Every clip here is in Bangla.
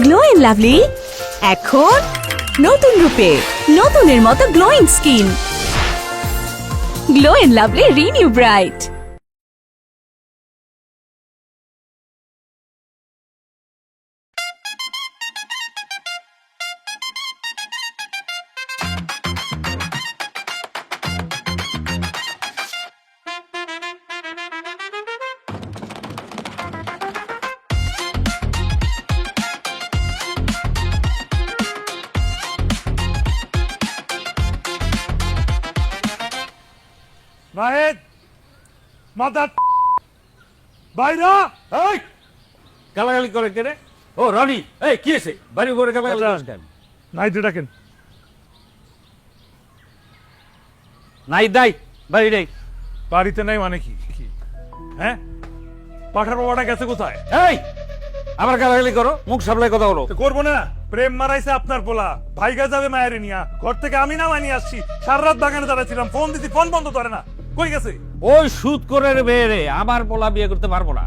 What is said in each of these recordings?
গ্লো এন্ড লাভলি এখন নতুন রূপে, নতুনের মতো glowing skin. Glow and lovely renew bright. Nahid মাদার বাইরা এই গালাগালি করে কে রে? ও রনি, এই কি আছে বাড়ি ঘরে গালাগালি করিস কেন? নাহিদ ডাকেন। নাই দাই বাড়ি নেই। বাড়িতে নাই মানে কি কি হ্যাঁ, পাঠার বাবাটা গেছে কোথায়? এই আবার গালাগালি করো, মুখ সামলাই কথা বলো। তো করবো না, প্রেম মারাইছে আপনার পোলা, ভাইগা যাবে মায়ের নিয়া, ঘর থেকে আমি না মানি আসছি, সারা রাত বাগানে দাঁড়াচ্ছিলাম, ফোন দিছি ফোন বন্ধ করে না, কই গেছে? ওই সুদ করে মেয়ে রে, আমার পোলা বিয়ে করতে পারবো না।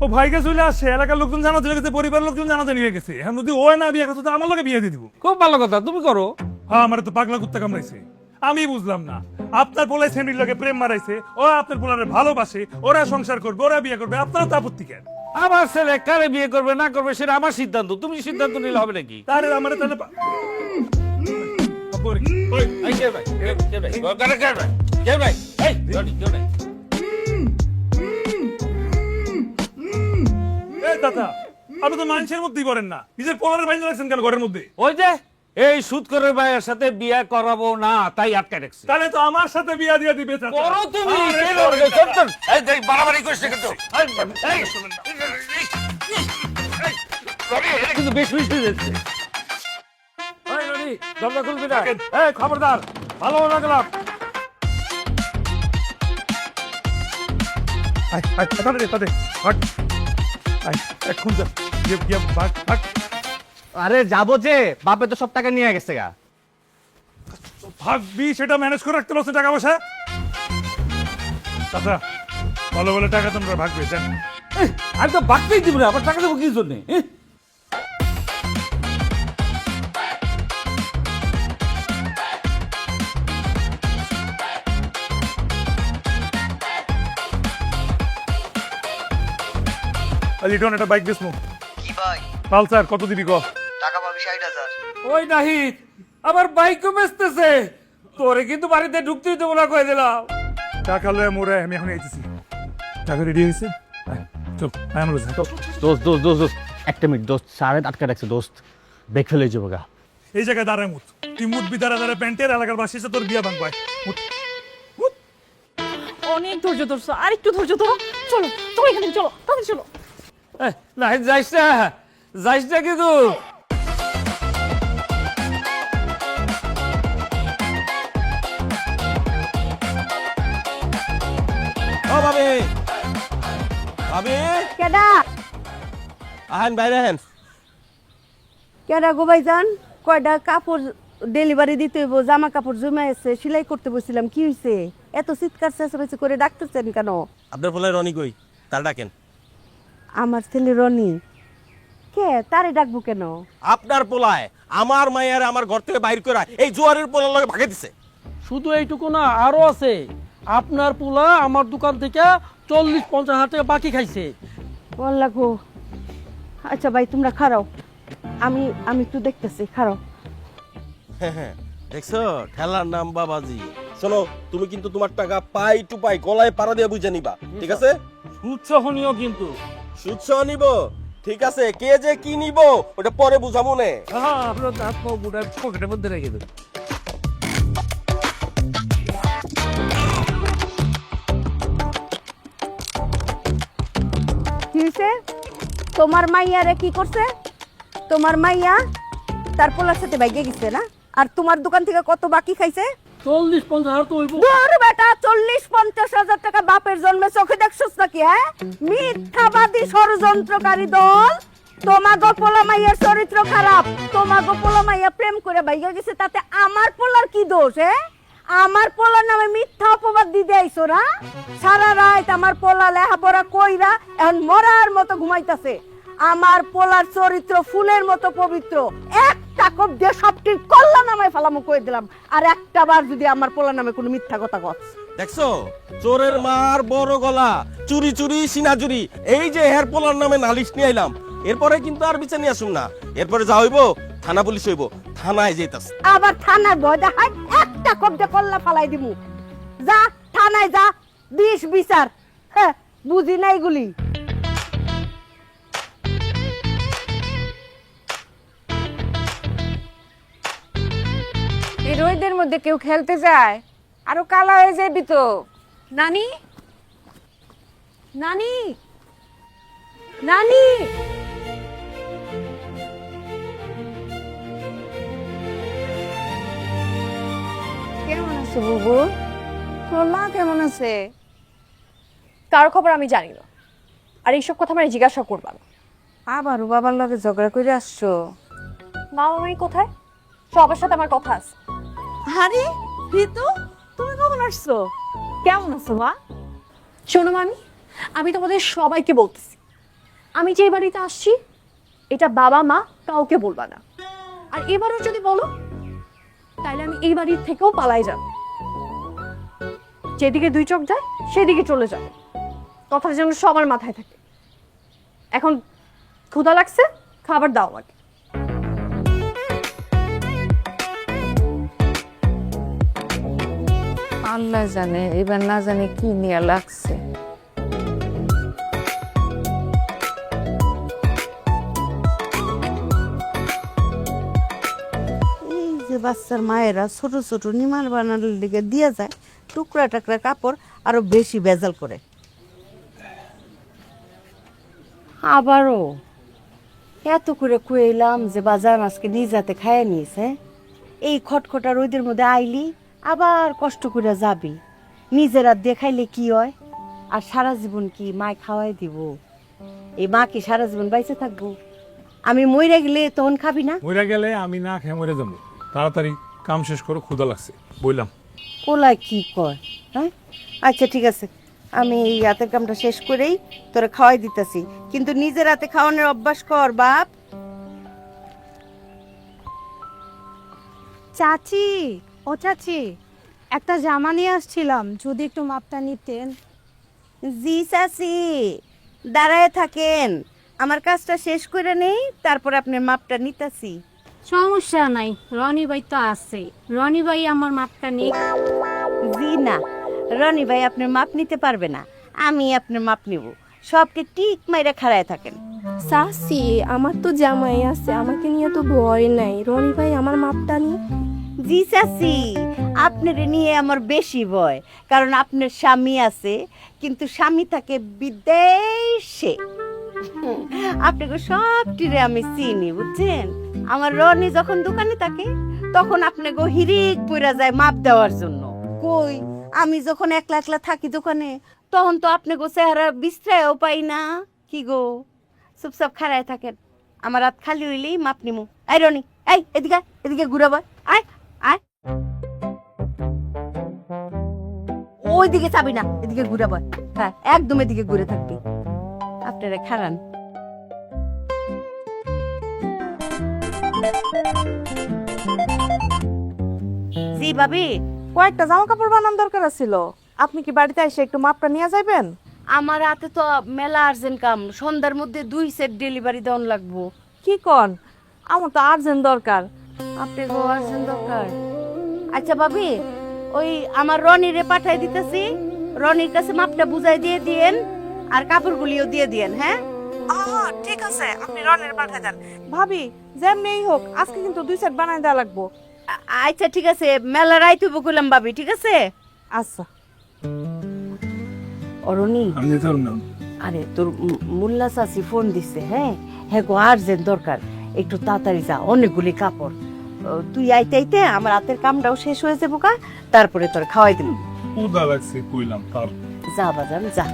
ও ভাইগা চলে আসছে, এলাকার লোকজন জানাতে গেছে, পরিবারের লোকজন জানাতে নিয়ে গেছে, এখন যদি ওই না বিয়ে করতো তো আমার লোকে বিয়ে দিয়ে দিব। খুব ভালো কথা, তুমি করো। হ্যাঁ, আমার তো পাগলা কুত্তা কামড়াইছে, আমি বুঝলাম না। আপনার পোলাই ফ্যামিলির লোকে প্রেম মারাইছে, ও আপনার পোলারে ভালোবাসে, ওরা সংসার করবে, ওরা বিয়ে করবে, আপনারা তো আপত্তি কেন? আমার ছেলে কারে বিয়ে করবে না করবে সেটা আমার সিদ্ধান্ত, তুমি সিদ্ধান্ত নিলে হবে নাকি? তাহলে আমার তাহলে এই কে ভাই? কে ভাই? ঘরে কে ভাই? কে ভাই? এই রনি, কে ভাই? এই দাদা, আপনি তো মানুষের মধ্যেই করেন না, নিজের পোলারের বাইরে রাখছেন কেন ঘরের মধ্যে? ওই যে এই সুদ করে ভাইয়ের সাথে বিয়ে করাবো না তাই আটকে রাখছি। তাহলে তো আমার সাথে বিয়া দিয়ে দিবে চাচা। করো তুমি, আরে কে করো, করবে? চল, চল। এই দেখ বাড়াবাড়ি করিস না কিন্তু। এই, শোনেন না। রনি, এটা কিন্তু বেশ বেশি হয়ে যাচ্ছে। এই রনি, দরজা খুলবি না। দেখেন। এই খবরদার, ভালো না গেলাম। আয়, আয়, তাড়াতাড়ি, তাড়াতাড়ি, ভাগ। আয়, এখন যা, গিয়ে, ভাগ, ভাগ। আরে যাবো যে, বাপে তো সব টাকা নিয়ে গেছে গা। ভাগবি সেটা ম্যানেজ করে রাখতে পারছো টাকা পয়সা? চাচা, ভালো বলে টাকা তোমরা ভাগবে, জান। এই, আমি তো বাড়তেই দিব না, আবার টাকা দেবো কি জন্যে? লিটন একটা বাইক দিস মুখ। কি ভাই, পালসার কত দিবি ক? টাকা পাবি 60,000। ওই নাহিদ, আবার বাইকও বেচতেছে। তোরে কিন্তু বাড়িতে ঢুকতেই দেবো না কয়ে দিলাম। টাকা লয়ে মোরে, আমি এখন আইতেছি। টাকা রেডি হয়েছে? আয়, চল, আয় আমার কাছে, চল। দোস্ত দোস্ত দোস্ত দোস্ত একটা মিনিট দোস্ত, সাড়ে আটকা রাখছে দোস্ত, বেগ ফেলে যাবো গা। এই জায়গায় দাঁড়ায় মুত, তুই মুত বি দাঁড়া দাঁড়া প্যান্টের এলাকার বাসি তোর বিয়া ভাঙবাই মুত। অনেক ধৈর্য ধরছো, আর একটু ধৈর্য ধরো। চলো চলো, এখানে চলো, তাড়াতাড়ি চলো। এই, নাহিদ যাইস না, যাইস না কিন্তু। ও ভাবি, ভাবি, কেডা আহেন বাইরে আহেন। কেডা গো ভাইজান? কয়টা কাপড় ডেলিভারি দিতে হইব, জামা কাপড় জমা আছে, সেলাই করতে বসছিলাম, কি হইছে? এত চিৎকার চেঁচামেচি করে ডাকতেছেন কেন? আপনার পোলায় রনি কই, তার ডাকেন। আমার ছেলে রনি, কে তারে ডাকবো কেন? আপনার পোলায় আমার মায়ের আমার ঘর থেকে বাইর করে এই জোয়ারের পোলার লগে ভাগে দিছে। শুধু এইটুকু না, আরো আছে। আপনার পোলা আমার দোকান থেকে 40-50 হাজার টাকা বাকি খাইছে। বললা গো, আচ্ছা ভাই তোমরা খারাও, আমি আমি একটু দেখতেছি, খারাও। দেখছো ঠেলার নাম বাবাজি। শোনো, তুমি কিন্তু তোমার টাকা পাই টু পাই গলায় পাড়া দিয়ে বুঝে নিবা, ঠিক আছে? উৎসাহনীয় কিন্তু। সুৎসহ নিব, ঠিক আছে? কে যে কি নিব ওটা পরে বুঝাবো নে। হ্যাঁ, আপনার দাঁত পকেটের মধ্যে রেখে দেবে। কি হইছে? তোমার মাইয়ারে কি করছে? তোমার মাইয়া তার পোলার সাথে বাইকে গেছে না? আর তোমার দোকান থেকে কত বাকি খাইছে? 40-50 হাজার তো হইব। দূর বেটা, 40-50 হাজার টাকা বাপের জন্মে চোখে দেখছস নাকি? হ্যাঁ, মিথ্যাবাদী ষড়যন্ত্রকারী দল। তোমাগো পোলা মাইয়ার চরিত্র খারাপ, তোমাগো পোলা মাইয়া প্রেম করে বাইকে গেছে, তাতে আমার পোলার কি দোষ? আমার পোলার নামে মিথ্যা অপবাদ দিতে আইছো না? সারা রাত আমার পোলা লেহাপড়া কইরা এখন মরার মতো ঘুমাইতাছে, আমার পোলার চরিত্র ফুলের মতো পবিত্র, একটা কোপ দিয়ে সবটির কল্লা নামে ফেলামো কই দিলাম। আর একটা বার যদি আমার পোলার নামে কোনো মিথ্যা কথা কস, দেখছো চোরের মার বড় গলা, চুরি চুরি সিনা চুরি। এই যে হের পোলার নামে নালিশ নিয়ে আইলাম, এরপরে কিন্তু আর বিচার নিয়ে আসুন না। এরপরে যা হইব থানা পুলিশ হইব, থানায় যেতাস। আবার থানায় ভয় দেখায়, একটা কোপ দিয়ে কল্লা ফালাই দিমু। যা থানায় যা, দিস বিচার। হ্যাঁ, বুঝি না এগুলি। এই রোদের মধ্যে কেউ খেলতে যায়, আরো কালা হয়ে যাবি তো। নানি, নানি, নানি। কেমন আছে বুবু? তোর মা কেমন আছে? কার খবর আমি জানি না, আর এইসব কথা মানে জিজ্ঞাসা করবা না। আবারও বাবার লগে ঝগড়া করে আসছো? মামা মামি কোথায়? সবার সাথে আমার কথা আছে। আরে ঋতু, তুমি কখন আসছো? কেমন আছো মা? শোনো মামি, আমি তোমাদের সবাইকে বলতেছি, আমি যে বাড়িতে আসছি এটা বাবা মা কাউকে বলবা না। আর এবারও যদি বলো তাহলে আমি এই বাড়ির থেকেও পালাই যাব। যেদিকে দুই চোখ যায় সেদিকে চলে যাবে, কথাটা যেন সবার মাথায় থাকে। এখন ক্ষুধা লাগছে, খাবার দাও আমাকে। আল্লাহ জানে এবার না জানে কি নিয়ে লাগছে। এই যে বাচ্চার মায়েরা ছোট ছোট নিমার বানানোর দিকে দিয়ে যায় টুকরা টাকরা কাপড়, আরো বেশি ভেজাল করে। আবারও এত করে কইলাম যে বাজার আজকে নিজ হাতে খাইয়ে নিয়েছে, এই খটখটা রোদের মধ্যে আইলি আবার কষ্ট করে যাবি। নিজের হাত দিয়ে খাইলে কি হয়? আর সারা জীবন কি মায় খাওয়াই দিব? এই মা কি সারা জীবন বাইচে থাকবো? আমি মইরা গেলে তখন খাবি না? মরে গেলে আমি না খেয়ে মরে যাবো। তাড়াতাড়ি কাম শেষ করো, ক্ষুধা লাগছে বললাম। কোলায় কি কয়? হ্যাঁ, আচ্ছা ঠিক আছে, আমি এই রাতের কামটা শেষ করেই তোরা খাওয়াই দিতেছি, কিন্তু নিজের হাতে খাওয়ানোর অভ্যাস কর বাপ। চাচি, ও চাচি, একটা জামা নিয়ে আসছিলাম, যদি একটু মাপটা নিতেন। জি চাচি, দাঁড়ায় থাকেন, আমার কাজটা শেষ করে নেই, তারপর আপনার মাপটা নিতাছি। সমস্যা নাই, রনি ভাই তো আছে, রনি ভাই আমার মাপটা নিক। জি না, রনি ভাই আপনার মাপ নিতে পারবে না, আমি আপনার মাপ নিব। সবকে টিক মাইরা খাড়ায় থাকেন। চাচি, আমার তো জামাই আছে, আমাকে নিয়ে তো ভয় নাই, রনি ভাই আমার মাপটা নিক। জি চাচি, আপনার নিয়ে আমার বেশি ভয়, কারণ আপনার স্বামী আছে, কিন্তু স্বামী থাকে বিদেশে। আপনাকে সবটিরে আমি চিনি, বুঝছেন? আমার রনি যখন দোকানে থাকে তখন আপনাকে হিরিক পইরা যায় মাপ দেওয়ার জন্য। কই, আমি যখন একলা একলা থাকি দোকানে তখন তো আপনাকে চেহারা বিশ্রায়ও পাই না। কি গো, চুপচাপ খাড়ায় থাকেন, আমার হাত খালি হইলেই মাপ নিমু। এই রনি, এই এদিকে এদিকে ঘুরাবা, আয় আয়। ওই দিকে চাবি না, এদিকে ঘুরাবা। হ্যাঁ, একদম এদিকে ঘুরে থাকবি। আপনারা খারান। জি ভাবি, কয়েকটা জামা কাপড় বানানোর দরকার ছিল, আপনি কি বাড়িতে এসে একটু মাপটা নিয়ে যাবেন? আমার হাতে তো মেলা আর্জেন্ট কাম, সন্ধ্যার মধ্যে 2 সেট ডেলিভারি দেওয়ান লাগবো। কি কন, আমার তো আর্জেন্ট দরকার। আপনি গো আর্জেন্ট দরকার? আচ্ছা ভাবি, ওই আমার রনিরে পাঠাই দিতেছি, রনির কাছে মাপটা বুঝাই দিয়ে দিয়েন, আর কাপড়গুলিও দিয়ে দিয়েন। হ্যাঁ ঠিক আছে, আপনি রনের পাঠিয়ে দেন। ভাবি, যেমনিই হোক আজকে কিন্তু 2 সেট বানাই দেওয়া লাগবো। আচ্ছা ঠিক আছে, মেলা রাইত হইব কইলাম ভাবি, ঠিক আছে? আচ্ছা। অরুণী, আমি যেতে পারবো না। আরে তোর মুল্লা চাচি ফোন দিছে। হ্যাঁ হ্যাঁ গো, আর্জেন্ট দরকার, একটু তাড়াতাড়ি যা, অনেকগুলি কাপড়। তুই আইতে আইতে আমার হাতের কামটাও শেষ হয়ে যাবো কা, তারপরে তোর খাওয়াই দিব। ক্ষুধা লাগছে কইলাম তার। যা বাজান যা।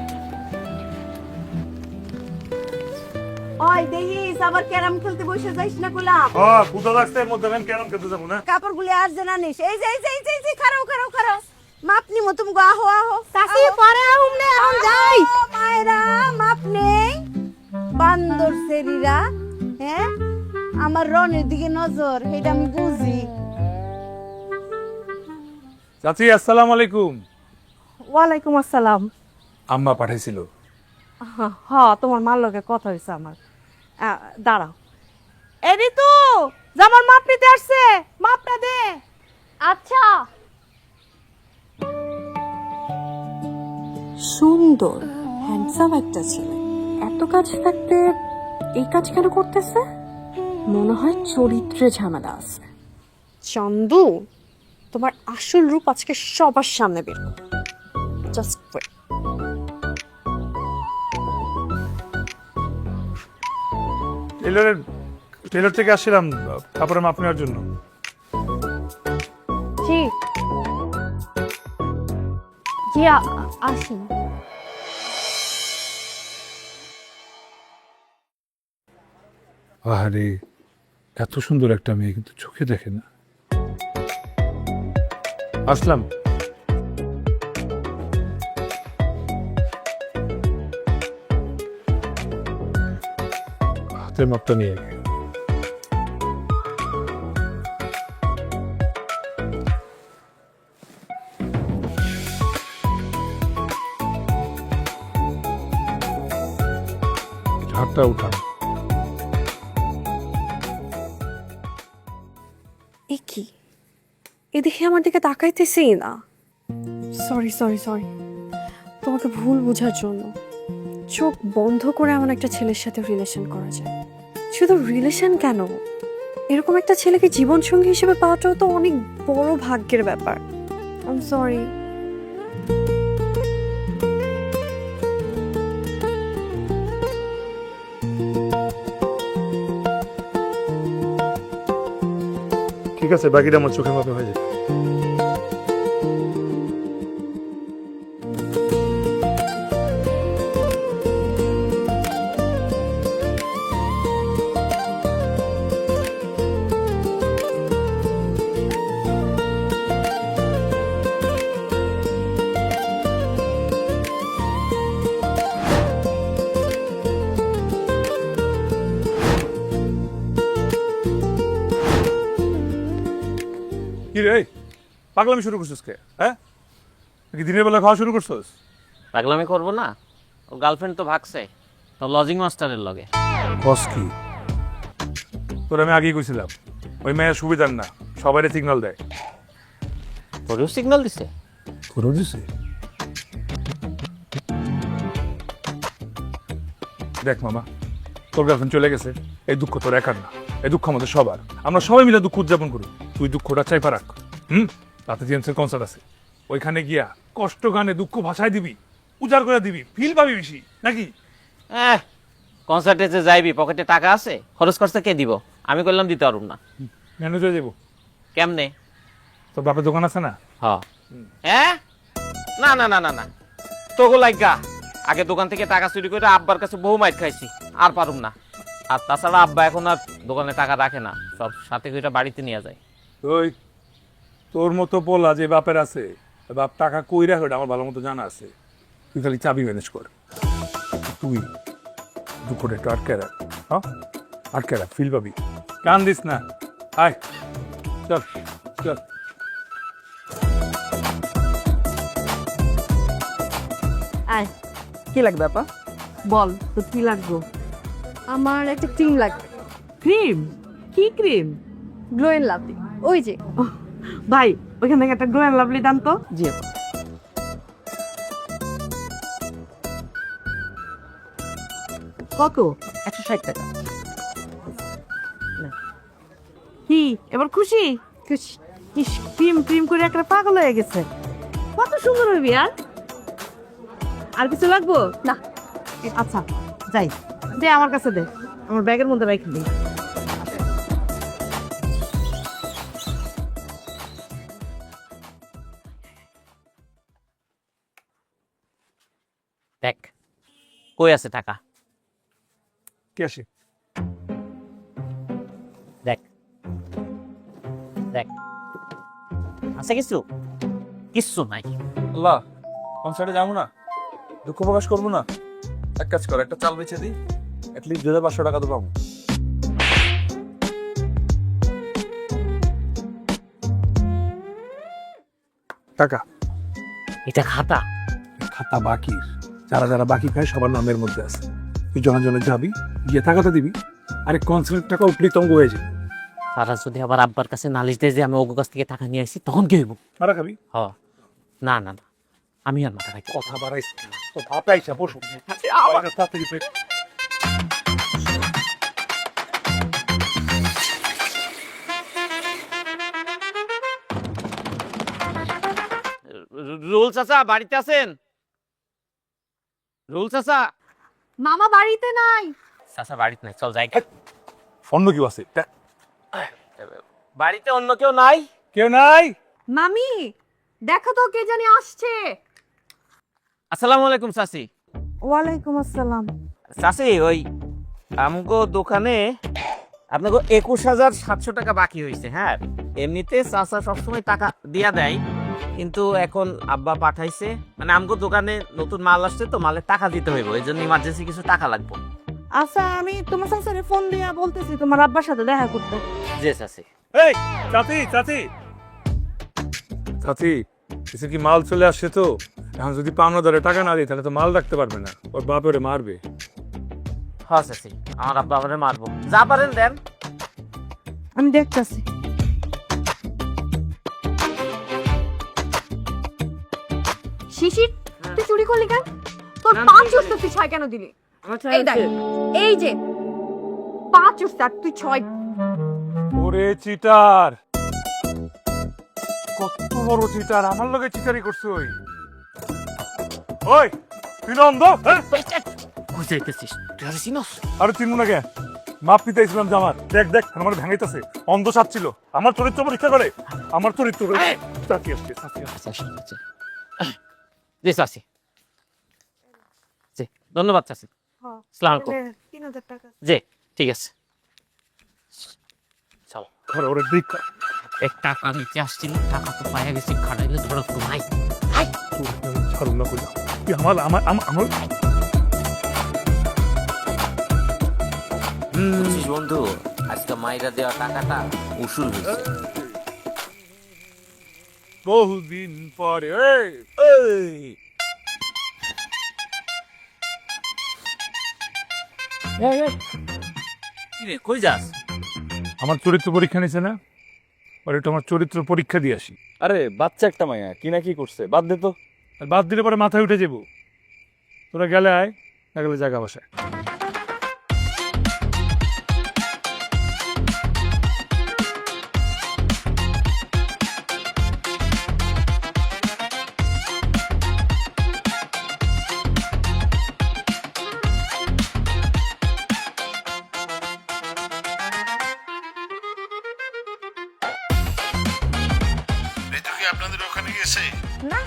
ওই দেখিস আবার ক্যারাম খেলতে বসে যাইস না কইলাম। ক্ষুধা লাগছে, এর মধ্যে আমি ক্যারাম খেলতে যাবো না। কাপড়গুলি আর্জেন্ট আনিস। এই যে এই যে এই যে এই যে, খারাও খারাও খারাও, মাপ নিমো তুমি গো। আহো আহো চাচি, পরে আহুম নে, এখন যাই। মায়েরা মাপ নেই। বান্দর সেরিরা, হ্যাঁ আমার রনের দিকে নজর, এটা আমি বুঝি। চাচি আসসালামু আলাইকুম। ওয়ালাইকুম আসসালাম। আম্মা পাঠাইছিল। হ্যাঁ তোমার মার লগে কথা হয়েছে আমার। দাঁড়াও, এরি তো জামার মাপ নিতে আসছে, মাপটা দে। আচ্ছা। সুন্দর হ্যান্ডসাম একটা ছেলে, এত কাছে থাকতে এই কাজ কেন করতেছে? মনে হয় চরিত্রে ঝামেলা আছে। চন্দু, তোমার আসল রূপ আজকে সবার সামনে বের করো। Just wait. টেলর থেকে আসছিলাম কাপড়ের মাপ নেওয়ার জন্য। জি জি, আসুন। আরে এত সুন্দর একটা মেয়ে কিন্তু চোখে দেখে না। আসলাম। হাতের মাপটা নিয়ে আয়। হাতটা উঠান। এ কি, এ দেখে আমার দিকে তাকাইতেছেই না। সরি সরি সরি, তোমাকে ভুল বোঝার জন্য। চোখ বন্ধ করে এমন একটা ছেলের সাথে রিলেশন করা যায়। শুধু রিলেশন কেন, এরকম একটা ছেলেকে জীবনসঙ্গী হিসেবে পাওয়াটাও তো অনেক বড় ভাগ্যের ব্যাপার। I am sorry. ঠিক আছে, বাকিটা আমার চোখের মাপে হয়ে যায়। কি রে পাগলামি শুরু করছিস কে? হ্যাঁ, কি দিনের বেলা খাওয়া শুরু করছিস? পাগলামি করবো না? ও গার্লফ্রেন্ড তো ভাগছে তো লজিং মাস্টারের লগে। বস কি তোর আমি আগেই কইছিলাম, ওই মেয়ের সুবিধার না, সবাই সিগন্যাল দেয়। তোরেও সিগন্যাল দিছে? করে দিছে। দেখ মামা, তোর গার্লফ্রেন্ড চলে গেছে, এই দুঃখ তোর একার না, এই দুঃখ আমাদের সবার। আমরা সবাই মিলে দুঃখ উদযাপন করি। তুই দুঃখটা চাইপা রাখ। তাতে জেমসের কনসার্ট আছে, ওইখানে গিয়া কষ্ট গানে দুঃখ ভাষায় দিবি, উজাড় করে দিবি, ফিল পাবি বেশি নাকি? কনসার্টে যে যাইবি, পকেটে টাকা আছে, খরচ খরচা কে দিব? আমি করলাম দিতে পারুম না। ম্যানেজ হয়ে যাবো। কেমনে? তোর বাপের দোকান আছে না? হ্যাঁ, না না না না না, তোগো লাগা। আগে দোকান থেকে টাকা চুরি করে আব্বার কাছে বহু মাইর খাইছি, আর পারুম না। আর তাছাড়া আব্বা এখন আর দোকানে টাকা রাখে না, সব সাথে করে বাড়িতে নিয়ে যায়। ওই তোর মতো পোলা যে বাপের আছে, বাপ টাকা কই রাখে ওটা আমার ভালো মতো জানা আছে। তুই খালি চাবি ম্যানেজ কর। তুই দুঃখটা একটু আটকে রাখ, হ্যাঁ আটকে রাখ, ফিল পাবি। কান দিস না, আয় চল চল। আয়, কি লাগবে আপা? বল তো কি লাগবে? আমার একটা ক্রিম লাগবে। ক্রিম? কি ক্রিম? গ্লো এন্ড লাভলি, ওই যে। ভাই ওইখান থেকে একটা গ্লো এন্ড লাভলি দাম তো। জি কত? 160 টাকা। কি এবার খুশি? খুশি। ক্রিম ক্রিম করে একটা পাগল হয়ে গেছে। কত সুন্দর হইবি। আর কিছু লাগবো না? আচ্ছা যাই, দে আমার কাছে দে, আমার ব্যাগের মধ্যে রাখি দিই। দেখ কই আছে টাকা, কে আসে? দেখ দেখ, আছে কিছু? কিচ্ছু নাই। আল্লাহ, কনসার্টে যাবো না, দুঃখ প্রকাশ করবো না। এক কাজ কর, একটা চাল বেচে দিই, অ্যাটলিস্ট 2500 টাকা তো পাবো। টাকা এটা খাতা। খাতা বাকির, যারা যারা বাকি খায় সবার নামের মধ্যে আছে। তুই জনের জন্য যাবি, গিয়ে টাকাটা দিবি, আরে কনসার্ট টাকা উঠলেই তঙ্গ হয়ে যাবে। তারা যদি আবার আব্বার কাছে নালিশ দেয় যে আমি ওগো কাছ থেকে টাকা নিয়ে আসি, তখন কি হইব? মারা খাবি? হ, না না না, আমি আর মাথা খাই। কথা বাড়াইস না, তো বাপে আইসা বসো। তাড়াতাড়ি পেট। রুল চাচা বাড়িতে আছেন? রুল চাচা? মামা বাড়িতে নাই। চাচা বাড়িতে নাই, চল যাই। অন্য কেউ আছে? বাড়িতে অন্য কেউ নাই? কেউ নাই? মামি দেখো তো কে জানি আসছে। আসসালামু আলাইকুম চাচি। ওয়ালাইকুম আসসালাম। চাচি, ওই আমগো দোকানে আপনাকে 21,700 টাকা বাকি হয়েছে। হ্যাঁ, এমনিতে চাচা সবসময় টাকা দিয়া দেয়, কিন্তু এখন আব্বা পাঠাইছে, মানে আমগো দোকানে নতুন মাল আসছে তো, মালের টাকা দিতে হইব, এই জন্য ইমার্জেন্সি কিছু টাকা লাগবে। আচ্ছা আমি তোমার সাথে ফোন দিয়া বলতেছি তোমার আব্বার সাথে দেখা করতে। জি চাচি। এই চাচি, চাচি, চাচি, কিছু কি মাল চলে আসছে তো, এখন যদি পাওনা ধরে টাকা না দিই তাহলে তো মাল রাখতে পারবে না, ওর বাপ ওরে মারবে। হ্যাঁ চাচি, আমার আব্বা আমারে মারবো, যা পারেন দেন। আমি দেখতেছি। শিশির তুই চুরি করলি কেন? তোর 5 উস্তাদ তুই 6 কেন দিলি? এই দেখ, এই যে 5 উস্তাদ তুই 6। ওরে চিটার, কত বড় চিটার, আমার লগে চিটারি করছে। ওই ওই তুই না অন্ধ? হ্যাঁ, কই যাইতেছিস? তুই আর চিনস? আরে চিনবো না কে? মাপ নিতে ইসলাম জামার। দেখ দেখ আমার ভেঙাইতেছে, অন্ধ সাচ্ছিল, আমার চরিত্র পরীক্ষা করে, আমার চরিত্র। চাচি আসছে, চাচি আসছে। জি চাচি, জি ধন্যবাদ চাচি। আসসালামু আলাইকুম। 3000 টাকা। জি ঠিক আছে, চল। ঘরে ওরে দেখা এক টাকা নিতে আসছিল, টাকা তো পাইয়া গেছি, খাটাইলে ধরো তো নাই। ছাড়ুন না কইলাম, তুই আমার আমার আমার বন্ধু, আজকে মাইরা দেওয়া টাকাটা উসুল হয়েছে। বহুদিন পরে। কিরে কই যাস? আমার চরিত্র পরীক্ষা নিছে না, ওর একটু আমার চরিত্র পরীক্ষা দিয়ে আসি। আরে বাচ্চা একটা মাইয়া কি না কি করছে, বাদ দে তো। আর বাদ দিলে পরে মাথায় উঠে যাবো। তোরা গেলে আয়, না গেলে জায়গা বসায়। আপনাদের ওখানে গেছে? না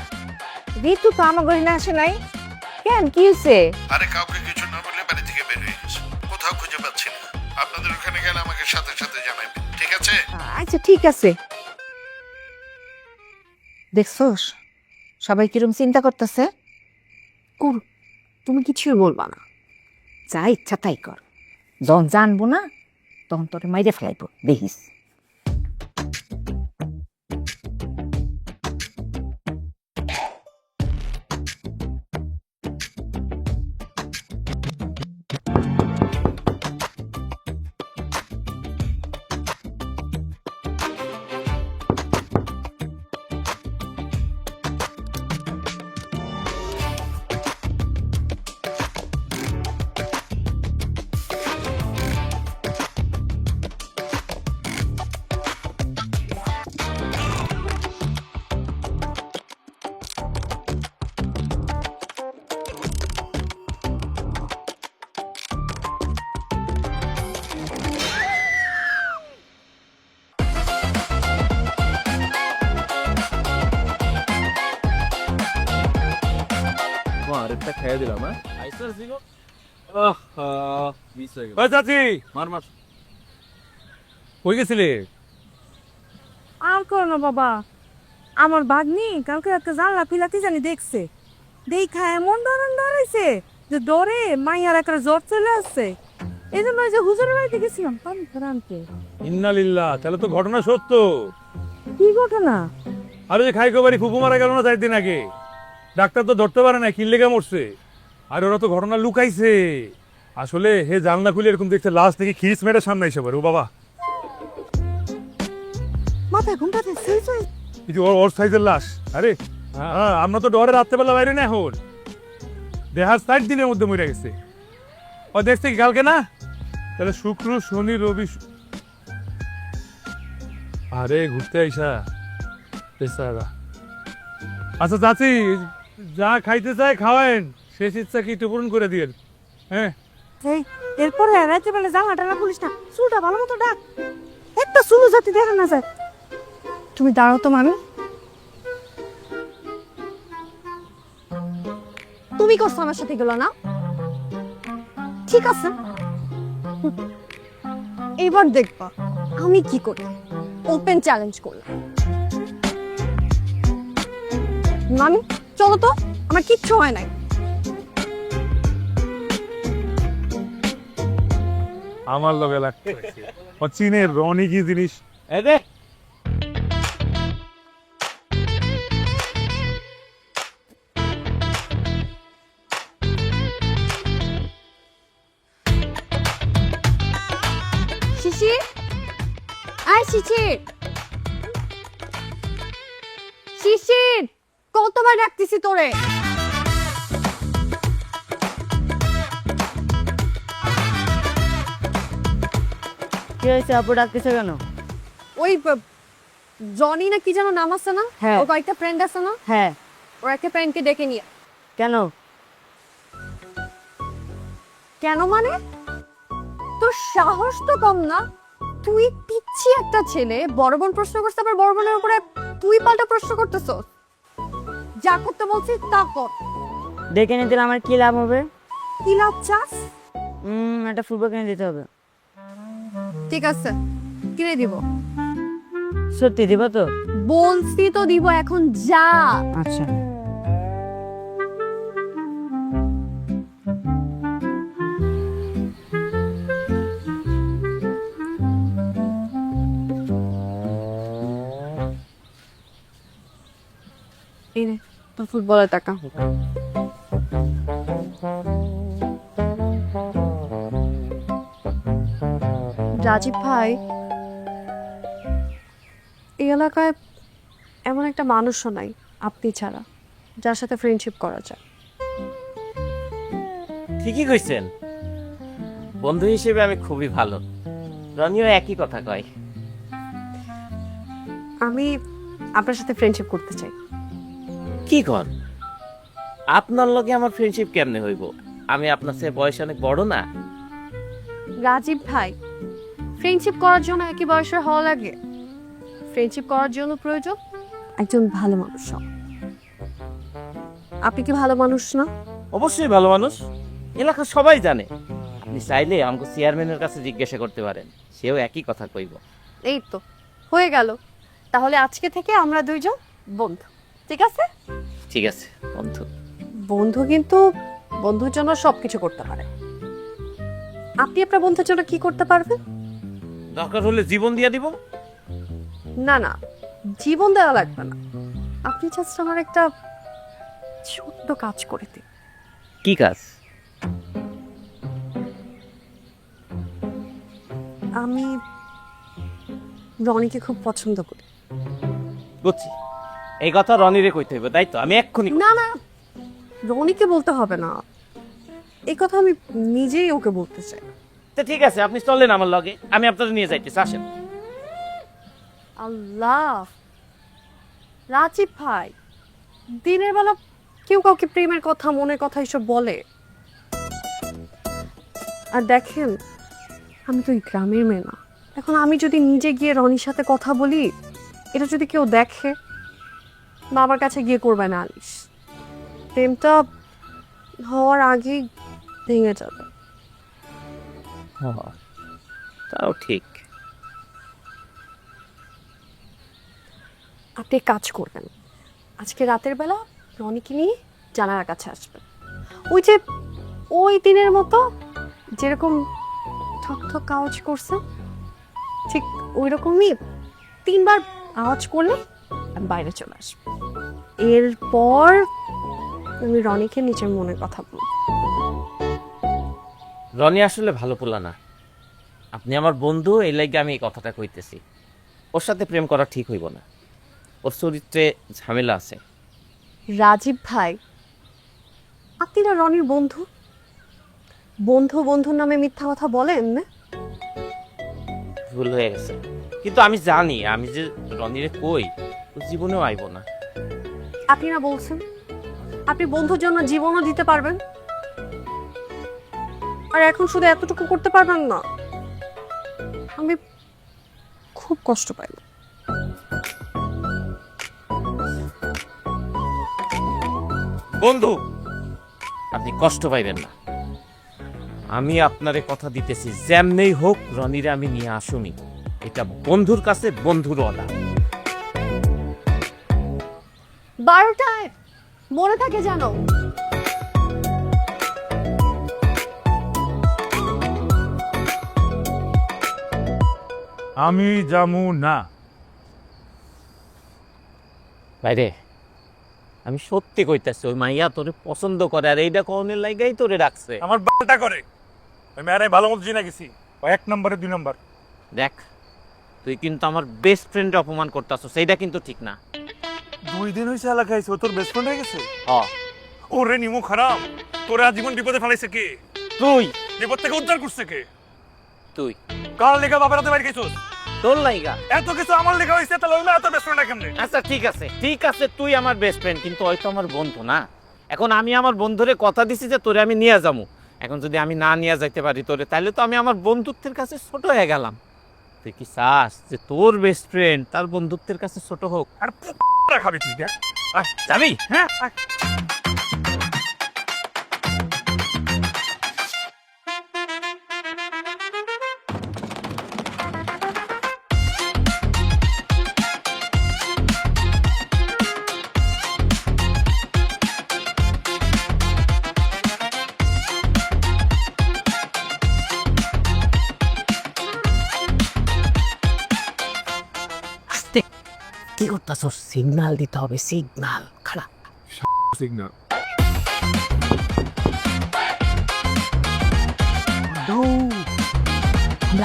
ঋতু তো আমার ঘরে না আসে নাই। কেন কি হয়েছে? আরে কাউকে কিছু না বলে বাড়ি থেকে বের হয়ে গেছে, কোথাও খুঁজে পাচ্ছি না। আপনাদের ওখানে গেলে আমাকে সাথে সাথে জানাবেন, ঠিক আছে? আচ্ছা ঠিক আছে। দেখছস সবাই কিরম চিন্তা করতেছে। কর, তুমি কিছুই বলবা না, যা ইচ্ছা তাই কর। যখন জানবো না তখন তোরে মাইরে ফেলাইবো, দেখিস। আরেকটা খাইয়ে দিলাম। হ্যাঁ ওই চাচি, মার মার। কই গেছিলে? আর করো না বাবা, আমার বাগনি কালকে একটা জানলা পিলাতে জানি দেখছে, দেখা এমন ধরন ধরেছে যে ডরে মাইয়ার একটা জ্বর চলে আসছে। এই জন্য ওই যে হুজুরের বাড়িতে গেছিলাম পানি করে আনতে। ইন্নালিল্লাহ, তাহলে তো ঘটনা সত্য। কি ঘটনা? আরে যে খাইকো বাড়ি ফুপু মারা গেল না 4 দিন আগে, ডাক্তার তো ধরতে পারে না কি লেগে মরছে। আর ওরা তো ঘটনা লুকাইছে। আসলে হে জানলা খুলে এরকম দেখতে লাশ থেকে খিস মেরে সামনে এসে পারে। ও বাবা, মাথায় ঘুমটা দিচ্ছে এই যে ওর সাইজের লাশ। আরে আমরা তো ডরে রাত্রেবেলা বাইরে না, এখন দেহার 4 দিনের মধ্যে মরে গেছে। ও দেখছে কি কালকে না? তাহলে শুক্র শনি রবি আরে ঘুরতে আইসা বেচারা। আচ্ছা চাচি, যা খাইতে চায় খাওয়ায়েন, শেষ ইচ্ছা কি একটু পূরণ করে দিয়ে। হ্যাঁ, এই এরপরে রাতে বেলা জানলা টানা খুলিস না, চুলটা ভালো মতো ডাক, একটা চুলো যাতে দেখা না যায়। তুমি দাঁড়াও তো মামি। তুমি করছো আমার সাথে গেলো না? ঠিক আছে, এবার দেখবা আমি কি করি। ওপেন চ্যালেঞ্জ করলাম। মামি চলো তো, আমার কিচ্ছু হয় নাই। আমার লগে লাগতে ও চীনের রনি কি জিনিস। এই দে শিশির, আয় শিশির, শিশির কতবার ডাকতেছি তোরে। কি হয়েছে আপু, ডাকতেছে কেন? ওই জনি না কি যেন নাম আছে না, হ্যাঁ। ও কয়েকটা ফ্রেন্ড আছে না, হ্যাঁ, ওর একটা ফ্রেন্ডকে ডেকে নিয়ে। কেন? কেন মানে? তোর সাহস তো কম না। তুই পিচ্ছি একটা ছেলে, বড় বোন প্রশ্ন করছে, আবার বড় বোনের উপরে তুই পাল্টা প্রশ্ন করতেছ। যা করতে বলছি তা কর। ডেকে নিয়ে দিলে আমার কি লাভ হবে? কি লাভ চাস? একটা ফুটবল কিনে দিতে হবে। ঠিক আছে, কিনে দিব। সত্যি দিব তো? বলছি তো দিব, এখন যা। আচ্ছা। এই নে তোর ফুটবলের টাকা। রাজীব ভাই, এই এলাকায় এমন একটা মানুষও নাই আপনি ছাড়া যার সাথে ফ্রেন্ডশিপ করা যায়। ঠিকই কইছেন, বন্ধু হিসেবে আমি খুবই ভালো। রনিও একই কথা কয়। আমি আপনার সাথে ফ্রেন্ডশিপ করতে চাই। কি কন? আপনার লগে আমার ফ্রেন্ডশিপ কেমনে হইব? আমি আপনার চেয়ে বয়স অনেক বড় না। রাজীব ভাই, ফ্রেন্ডশিপ করার জন্য একই বয়সের হওয়া লাগে? ফ্রেন্ডশিপ করার জন্য প্রয়োজন একজন ভালো মানুষ হওয়া। আপনি কি ভালো মানুষ না? অবশ্যই ভালো মানুষ, এলাকার সবাই জানে। আপনি চাইলে আমাকে চেয়ারম্যানের কাছে জিজ্ঞাসা করতে পারেন, সেও একই কথা কইব। এই তো হয়ে গেল। তাহলে আজকে থেকে আমরা দুইজন বন্ধু, ঠিক আছে? ঠিক আছে বন্ধু। বন্ধু কিন্তু বন্ধুর জন্য সবকিছু করতে পারে। আপনি আপনার বন্ধুর জন্য কি করতে পারবেন? দরকার হলে জীবন দিয়ে দিব। না না, জীবন দেওয়া লাগবে না। আপনি জাস্ট আমার একটা ছোট্ট কাজ করে দিন। কি কাজ? আমি রনিকে খুব পছন্দ করি। বুঝছি, এই কথা রনিরে কইতে হইব, তাই তো? আমি এক্ষুনি। না না, রনিকে বলতে হবে না, এই কথা আমি নিজেই ওকে বলতে চাই। তো ঠিক আছে, আপনি চলেন আমার লগে, আমি আপনাদের নিয়ে যাইতেছি, আসেন। আল্লাহ, রাজীব ভাই, দিনের বেলা কেউ কাউকে প্রেমের কথা, মনের কথা এসব বলে? আর দেখেন, আমি তো এই গ্রামের মেয়ে না। এখন আমি যদি নিজে গিয়ে রনির সাথে কথা বলি, এটা যদি কেউ দেখে, বাবার কাছে গিয়ে করবে নালিশ। প্রেমটা হওয়ার আগেই ভেঙে যাবে। তাও ঠিক। আপনি কাজ করবেন, আজকে রাতের বেলা রনিকে নিয়ে জানালার কাছে আসবেন। ওই যে ওই দিনের মতো যেরকম ঠক ঠক আওয়াজ করছে, ঠিক ওই রকমই 3বার আওয়াজ করলে আমি বাইরে চলে আসবো। এরপর আমি রনিকে নিজের মনের কথা বলবো। রনি আসলে ভালো পোলা না, আপনি আমার বন্ধু, এই লাগে আমি এই কথাটা কইতেছি। ওর সাথে প্রেম করা ঠিক হইব না, ওর চরিত্রে ঝামেলা আছে। রাজীব ভাই, আপনি না রনির বন্ধু, বন্ধুর নামে মিথ্যা কথা বলেন না? ভুল হয়ে গেছে, কিন্তু আমি জানি আমি যে রনিরে কই ও জীবনেও আইব না। আপনি না বলছেন আপনি বন্ধুর জন্য জীবনও দিতে পারবেন, আর এখন শুধু এতটুকু করতে পারবেন না? আমি খুব কষ্ট পাই। বন্ধু, আপনি কষ্ট পাইবেন না, আমি আপনারে কথা দিতেছি, যেমনেই হোক রনিরে আমি নিয়ে আসুমি। এটা বন্ধুর কাছে বন্ধুর অদা। 12টায় মনে থাকে জানো। আমি যামু না। বাইরে আমি সত্যি কইতাছি, ওই মাইয়া তোরে পছন্দ করে, আর এইটা কনের লাইগাই তোরে রাখছে। আমার বালটা করে, ওই মেয়েরাই ভালো মতো চিনা গেছি, ও 1 নম্বরে 2 নম্বর। দেখ, তুই কিন্তু আমার বেস্ট ফ্রেন্ড অপমান করতেছ, সেইটা কিন্তু ঠিক না। 2 দিন হয়েছে এলাকায়, ও তোর বেস্ট ফ্রেন্ড হয়ে গেছে? হ্যাঁ, ওরে নিমু খারাপ, তোরে আজীবন বিপদে ফেলাইছে কে? তুই বিপদ থেকে উদ্ধার করছে কে? তুই কার লেখা বাপের হাতে বাইরে গেছিস? তোর লাইগা এত কিছু আমার লেখা হয়েছে, তাহলে ওই মেয়ে এত বেস্ট ফ্রেন্ড কেমনে? আচ্ছা ঠিক আছে, তুই আমার বেস্ট ফ্রেন্ড, কিন্তু হয়তো আমার বন্ধু না। এখন আমি আমার বন্ধুরে কথা দিছি যে তোরে আমি নিয়ে যাবো, এখন যদি আমি না নিয়ে যাইতে পারি তোরে, তাহলে তো আমি আমার বন্ধুত্বের কাছে ছোট হয়ে গেলাম। তুই কি চাস যে তোর বেস্ট ফ্রেন্ড তার বন্ধুত্বের কাছে ছোট হোক? আর খাবি তুই, দেখ যাবি? হ্যাঁ। কি করতেছ? সিগন্যাল দিতে হবে, সিগন্যাল খারাপ। সিগন্যাল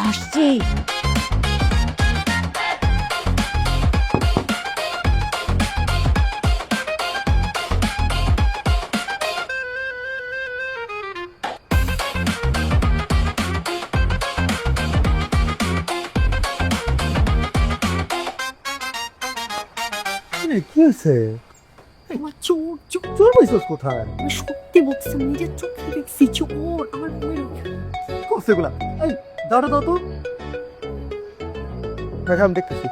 আসছি। কি হয়েছে? আমার চোর চোর, চোর পাইছস কোথায়? আমি সত্যি বলছি, নিজের চোখে দেখছি চোর। আমার বই করছে এগুলা? এই দাঁড়া দাও তো, দেখা আমি দেখতেছি।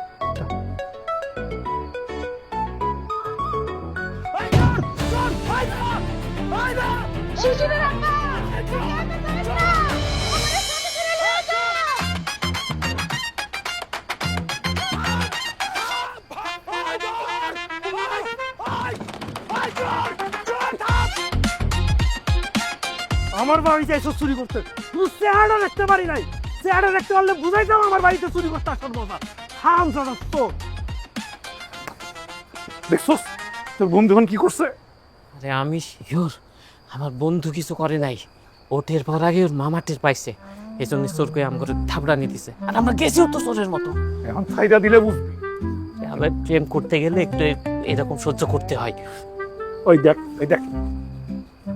আমার বাড়িতে এসব চুরি করতে, তুই চেহারা রাখতে পারি নাই। চেহারা রাখতে পারলে বুঝাইতাম আমার বাড়িতে চুরি করতে আসার মজা। হারাম জানা তোর। দেখছস তোর বন্ধু এখন কি করছে? আরে আমি শিওর আমার বন্ধু কিছু করে নাই, ও টের পাওয়ার আগে ওর মামা টের পাইছে, এই জন্য চোর করে আমাকে থাবড়ানি দিছে, আর আমরা গেছিও তো চোরের মতো। এখন ফাইদা দিলে বুঝবি। আমরা প্রেম করতে গেলে একটু এরকম সহ্য করতে হয়। ওই দেখ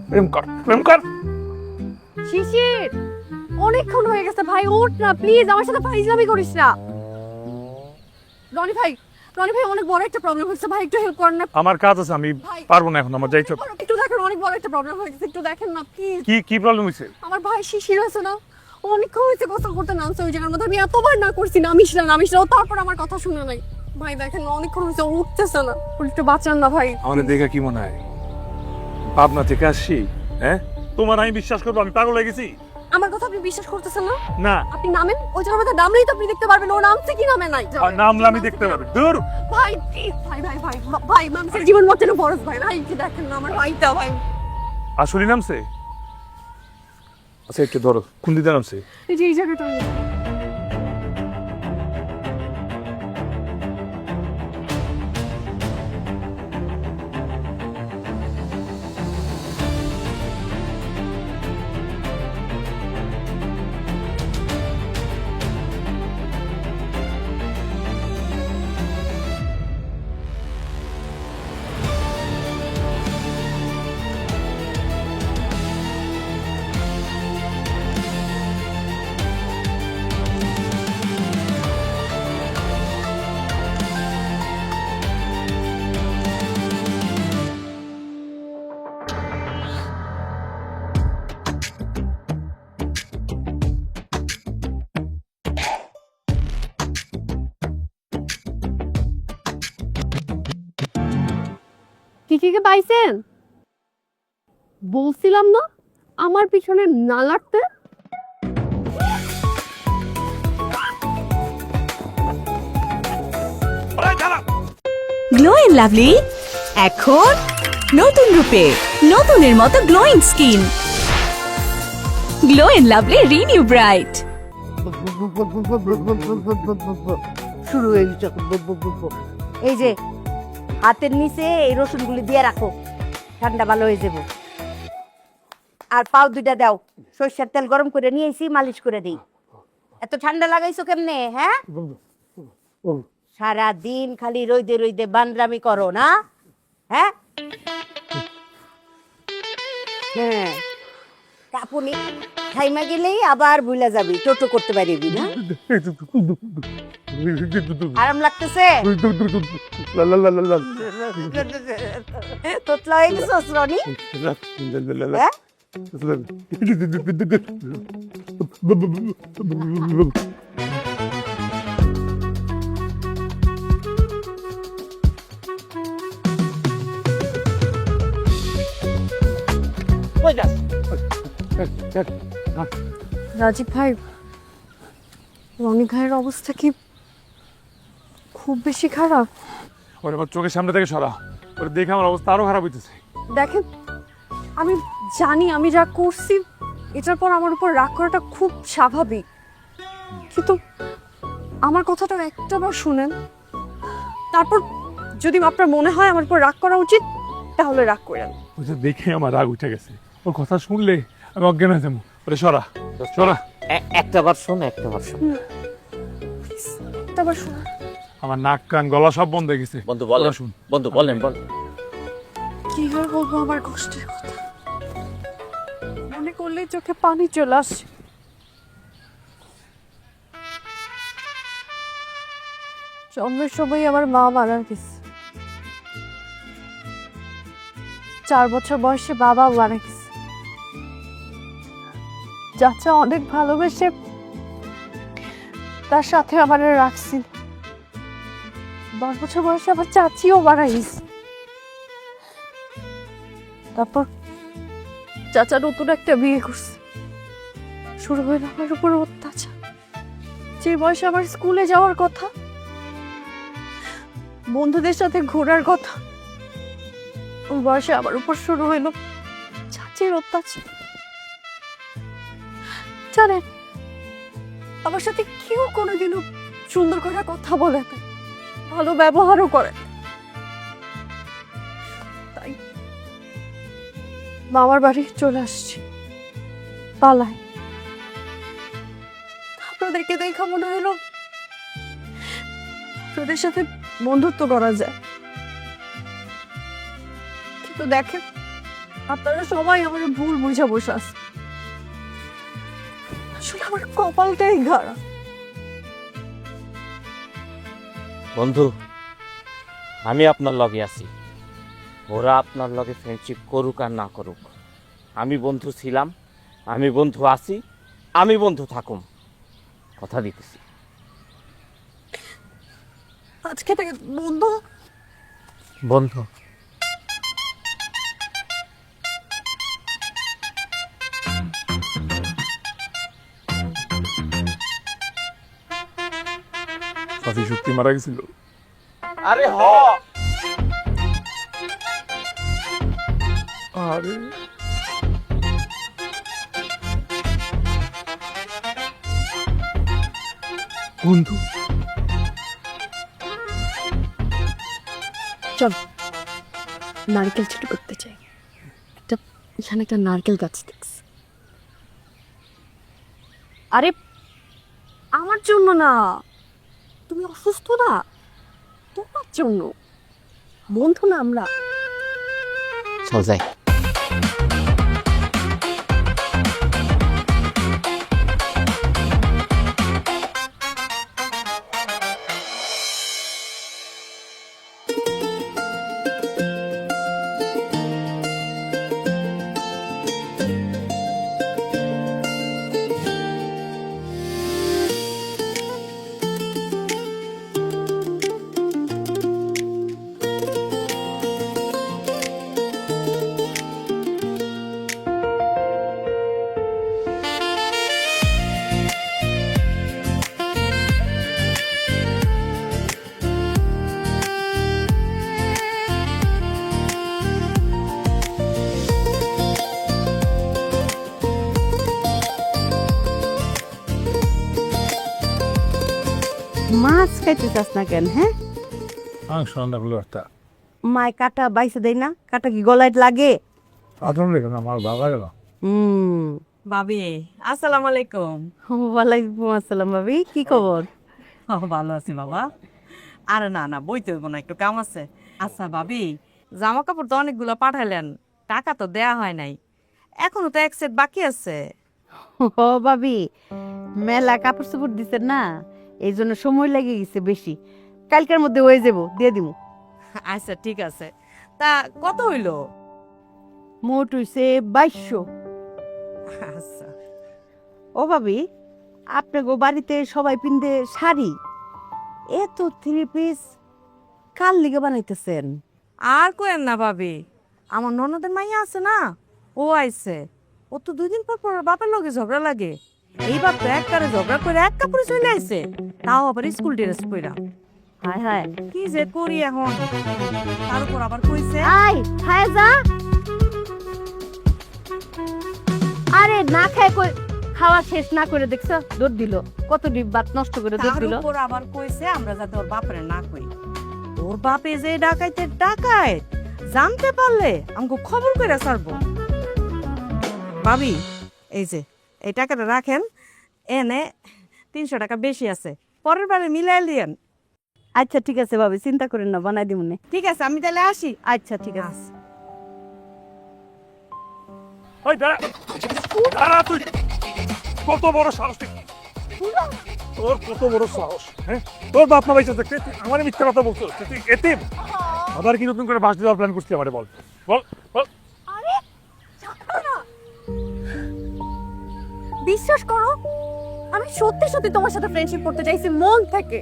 প্রেম কর। শিশির, অনেকক্ষণ হয়ে গেছে ভাই, ওঠ না প্লিজ, আমার সাথে ফাইজলামি করিস না। রনি ভাই অনেক বড় একটা প্রবলেম হচ্ছে ভাই, একটু হেল্প করেন না। আমার কাজ আছে, আমি ভাই। পারবো না এখন, আমার যাইতে হবে। একটু দেখেন, অনেক বড় একটা প্রবলেম হয়ে গেছে, একটু দেখেন না প্লিজ। কি প্রবলেম হয়েছে? আমার ভাই শিশির আছে না, ও অনেকক্ষণ হয়েছে গোসল করতে নামছে ওই জায়গার মধ্যে, আমি এতবার না করছি নামিস না, তারপর আমার কথা শুনে নাই। ভাই দেখেন না, অনেকক্ষণ হয়েছে, ও উঠতেছে না, ওর একটু বাঁচান না ভাই। আমাদের দেখে কি মনে হয় পাবনা থেকে আসছি? হ্যাঁ, তোমার আমি বিশ্বাস করবো আমি পাগল হয়ে গেছি? আমার কথা আপনি বিশ্বাস করতেছেন না? না। আপনি নামেন, ওই জায়গার মধ্যে নামলেই তো আপনি দেখতে পারবেন ও নামছে কি নামে নাই। আর নামলে আমি দেখতে পারবো? দূর ভাই প্লিজ, ভাই মানুষের জীবন মর্যাদা বরস ভাই, ভাই কি দেখেন না আমার ভাইটা ভাই। আসলে নামছে? আচ্ছা একটু ধরো, কোন দিকে নামছে? এই যে এই জায়গাটা টিকিকে পাইছেন? বলছিলাম না আমার পিছনে না লাগতে। গ্লো এন্ড লাভলি এখন নতুন রূপে, নতুনের মতো glowing skin. Glow and lovely renew bright. শুরু হয়ে গেছে। এই যে হাতের নিচে এই রসুনগুলি দিয়ে রাখো, ঠান্ডা ভালো হয়ে যাব। আর পাও দুইটা দাও, সরষের তেল গরম করে নিয়ে এসে মালিশ করে দিই। এত ঠান্ডা লাগাইছো কেমনে? হ্যাঁ, সারা দিন খালি রইদে রইদে বানরামি করো না? হ্যাঁ হ্যাঁ, কাপুনি খাইমা গেলেই আবার ভুলা যাবি, টোটো করতে পারবি না। আরাম লাগতেছে? তোতলা হয়ে গেছিস রনি? হ্যাঁ? রাজীব ভাই, রনি ভাইয়ের অবস্থা কি খুব বেশি খারাপ? ওরে আমার চোখের সামনে থেকে সরা, ওরে দেখে আমার অবস্থা আরো খারাপ হইতেছে। দেখেন, আমি জানি আমি যা করছি এটার পর আমার উপর রাগ করাটা খুব স্বাভাবিক, কিন্তু আমার কথাটা একটাবার শুনেন, তারপর যদি আপনার মনে হয় আমার উপর রাগ করা উচিত তাহলে রাগ করেন। ওটা দেখে আমার রাগ উঠে গেছে, ওর কথা শুনলে আমি অজ্ঞান হয়ে যাবো। ওরে সরা সরা। একটাবার শোন, একটাবার শোন। একটাবার শুনেন। আমার নাক কান গলা সব বন্ধ হয়ে গেছে। বন্ধু বলেন, শুন বন্ধু বলেন, বল। কি আর বলবো আমার কষ্টের কথা, মনে করলেই চোখে পানি চলে আসে। জন্মের সময় আমার মা মারা গেছে, 4 বছর বয়সে বাবা মারা গেছে। চাচা অনেক ভালোবেসে তার সাথে আমার রাখছি। 10 বছর বয়সে আমার চাচিও মারা গেছে। তারপর চাচা নতুন একটা বিয়ে করছে, শুরু হইল আমার উপর অত্যাচার। যে বয়সে আমার স্কুলে যাওয়ার কথা, বন্ধুদের সাথে ঘোরার কথা, ওই বয়সে আমার উপর শুরু হইল চাচির অত্যাচার। জানেন, আমার সাথে কেউ কোনোদিনও সুন্দর করে কথা বলে না, ভালো ব্যবহারও করে না। তাই মামার বাড়ি চলে আসছি পালায়। আপনাদেরকে দেখা মনে হলো আপনাদের সাথে বন্ধুত্ব করা যায়, কিন্তু দেখেন আপনারা সবাই আমার ভুল বুঝা বসে আছে। আসলে আমার কপালটাই খারাপ। বন্ধু, আমি আপনার লগে আছি, ওরা আপনার লগে ফ্রেন্ডশিপ করুক আর না করুক, আমি বন্ধু ছিলাম, আমি বন্ধু আছি, আমি বন্ধু থাকুম, কথা দিতেছি। আজকে থেকে বন্ধু বন্ধু। চাচি সত্যি মারা গেছিল? আরে হ, আরে বন্ধু চল নারকেল ছোট করতে চাই। এখানে একটা নারকেল গাছ দেখছি। আরে আমার জন্য না, তুমি অসুস্থ না, তোমার জন্য। বন্ধু না আমরা। চল যাই। মাছ খাইতে চাস না কেন? হ্যাঁ, মাংস রান্না করলো একটা মায় কাটা বাইসে দেয় না? কাটা কি গলায় লাগে? আদর রেখে না আমার ভালো লাগে না। ভাবি আসসালামু আলাইকুম। ওয়ালাইকুম আসসালাম ভাবি, কি খবর? ভালো আছি বাবা। আরে না না, বইতে হইব না, একটু কাম আছে। আচ্ছা ভাবি, জামা কাপড় তো অনেকগুলো পাঠাইলেন, টাকা তো দেয়া হয় নাই, এখনো তো এক সেট বাকি আছে। ও ভাবি, মেলা কাপড় চোপড় দিছেন না, এই জন্য সময় লেগে গেছে বেশি। কালকের মধ্যে হয়ে যাবো, দিয়ে দিব। আচ্ছা ঠিক আছে, তা কত হইলো? মোট হইছে 2200। আচ্ছা ও ভাবি, আপনাকে বাড়িতে সবাই পিন্দে শাড়ি, এত 3 পিস কার লিগে বানাইতেছেন? আর কোয়েন না ভাবি, আমার ননদের মাইয়া আছে না, ও আইছে। ও তো 2 দিন পর পর বাপের লগে ঝগড়া লাগে। এইবার তো একবারে ঝগড়া করে এক কাপড়ে চলে আইছে, তাও আবার স্কুল ড্রেস পইরা। হায় হায়, কি যে করি এখন। তার উপর আবার কইছে আই খায় যা। আরে না খায় কই, খাওয়া শেষ না করে দেখছো দৌড় দিল, কত ডিপ ভাত নষ্ট করে দৌড় তার দিল। উপর আবার কইছে আমরা যাতে ওর বাপরে না কই। ওর বাপে যে ডাকাইতে ডাকায় জানতে পারলে আমাকে খবর করে ছাড়বো। ভাবি এই যে এই টাকাটা রাখেন, এনে 300 টাকা বেশি আছে, পরের বারে মিলাই দিয়েন। আচ্ছা ঠিক আছে ভাবি, চিন্তা করেন না, বানাই দিব নে। ঠিক আছে, আমি তাহলে আসি। আচ্ছা ঠিক আছে। ওই দাঁড়া দাঁড়া, তুই কত বড় সাহস! তোর কত বড় সাহস! হ্যাঁ, তোর বাপ মা বেঁচে থাকতে তুই আমার মিথ্যা কথা বলছো? তুই এতিম? আবার কি নতুন করে বাস দেওয়ার প্ল্যান করছিস আমারে? বল বল বল। বিশ্বাস করো, আমি সত্যি সত্যি তোমার সাথে ফ্রেন্ডশিপ করতে চাইছি মন থেকে।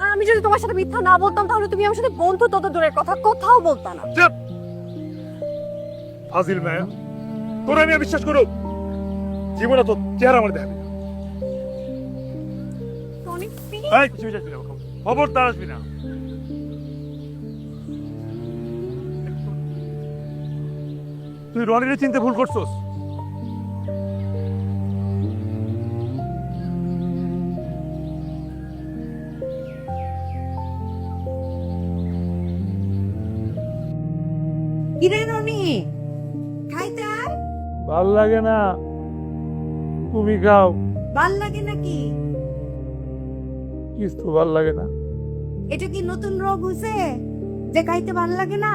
আর আমি যদি তোমার সাথে মিথ্যা না বলতাম, তাহলে তুমি আমার সাথে বন্ধু তত দূরের কথা কোথাও বলতা না। চুপ! ফাজিল মায়া, তোর আমি আর বিশ্বাস করব? জীবনে তো চেহারা আমার দেখাবি না। এই, কিছু যাচ্ছি না, খবরদার আসবি না। তুই রনিরে চিনতে ভুল করছস। কিরে রনি, খাইতে আয়। ভাল লাগে না, তুমি খাও। ভাল লাগে নাকি? কিছু ভাল লাগে না। এটা কি নতুন রোগ হইছে যে খাইতে ভাল লাগে না?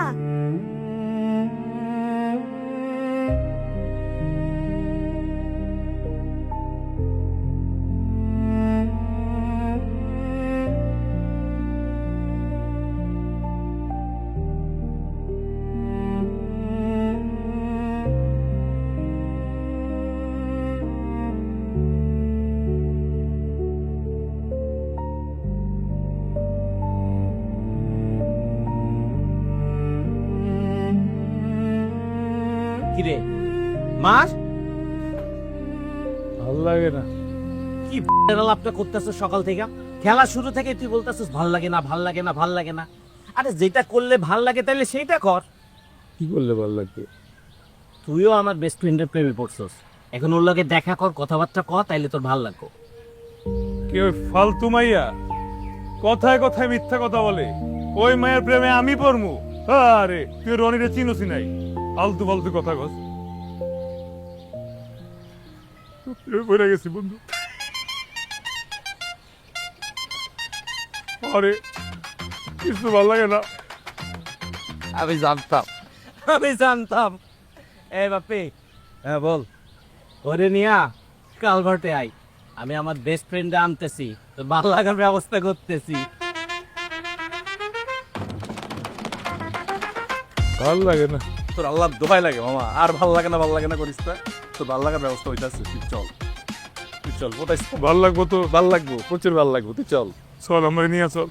কিরে মাস, ভাল লাগে না। কি লাভটা করতেছ সকাল থেকে? খেলা শুরু থেকে তুই বলতেছিস ভাল লাগে না, ভাল লাগে না, ভাল লাগে না। আরে যেটা করলে ভাল লাগে তাহলে সেইটা কর। কি করলে ভাল লাগবে? তুইও আমার বেস্ট ফ্রেন্ডের প্রেমে পড়ছস, এখন ওর লগে দেখা কর, কথাবার্তা কর, তাইলে তোর ভাল লাগবে। কে ওই ফালতু মাইয়া কথায় কথায় মিথ্যা কথা বলে? ওই মায়ের প্রেমে আমি পড়মু? আরে তুই রনিরে চিনোসি নাই, ফালতু ফালতু কথা কস। পড়ে গেছি বন্ধু। আরে কিছু ভালো লাগে না। আমি জানতাম। এ বাপি, হ্যাঁ বল। ওরে নিয়া কাল ঘরতে আই, আমি আমার বেস্ট ফ্রেন্ড আনতেছি, তো ভালো লাগার ব্যবস্থা করতেছি। ভালো লাগে না। তোর আল্লাহ দোহাই লাগে মামা, আর ভাল লাগে না করিস না। তোর ভাল লাগার ব্যবস্থা হইতাছে, তুই চল কোথায় ভালো লাগবো তো। ভাল লাগবো, প্রচুর ভাল লাগবো, তুই চল। চল আমার নিয়ে চল।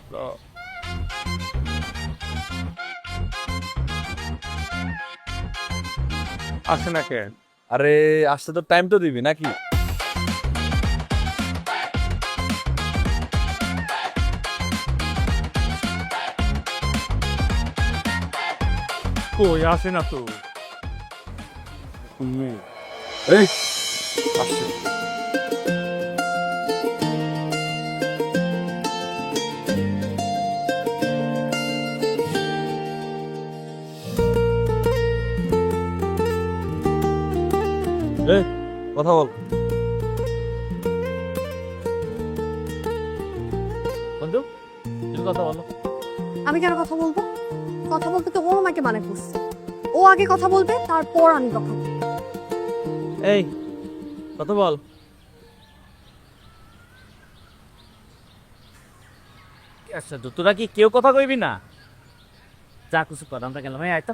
আসে না কেন? আরে আসতে তো টাইম তো দিবি নাকি? কই আসে না তো। এই আসছে। এই কথা বল। বন্ধু তুমি কথা বলো। আমি কেন কথা বলবো? কথা বলতে তো ও আমাকে মানে করছে। ও আগে কথা বলবে, তারপর আমি কথা বলবো। এই কথা বল। আচ্ছা তোরা কি কেউ কথা কইবি না? যা কিছু কর, আমরা গেলাম। এই আয় তো।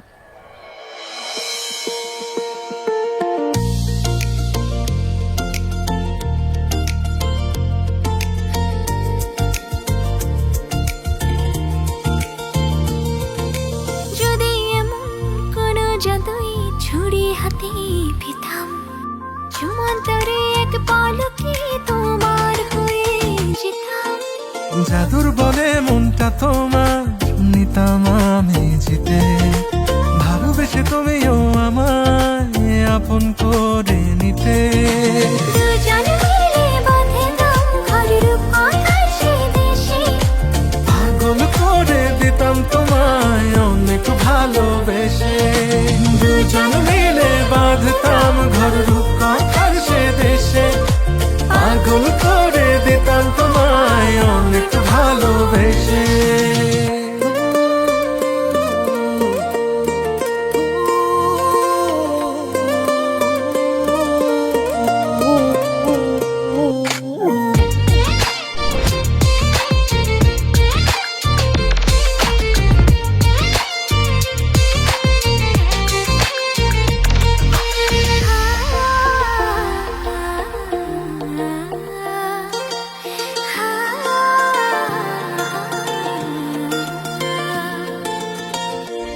যদি এমন কোনো জাদুই ছুরি হাতে পেতাম, চুমন্তরে এক পলকে তোমার হয়ে যেতাম। জাদুর বলে মনটা তোমার নিতাম আমি জিতে, ভালোবেসে তুমিও আমায় আপন করে নিতে। দুজন মিলে বাঁধতাম ঘরের আকাশে দেশে, পাগল করে দিতাম তোমায় অনেক ভালোবেসে। দুজন মিলে বাঁধতাম ঘর রূপকথার সে দেশে, পাগল করে দিতাম তোমায় অনেক ভালোবেসে।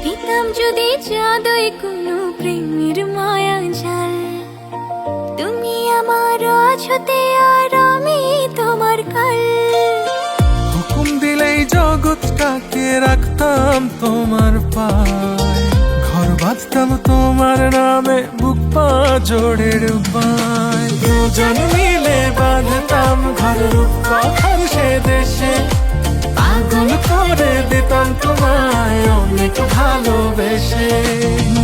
পেতাম যদি জাদুই কোনো প্রেমের মায়া জাল, তুমি আমার অছতে আর আমি তোমার কাল। হুকুম দিলেই জগৎটাকে রাখতাম তোমার পায়, ঘর বাঁধতাম তোমার নামে বুক পা জোড়ের পায়। দুজন মিলে বাঁধতাম ঘর রূপকথার সে দেশে, পাগল করে দিতাম তোমায় অনেক ভালোবেসে।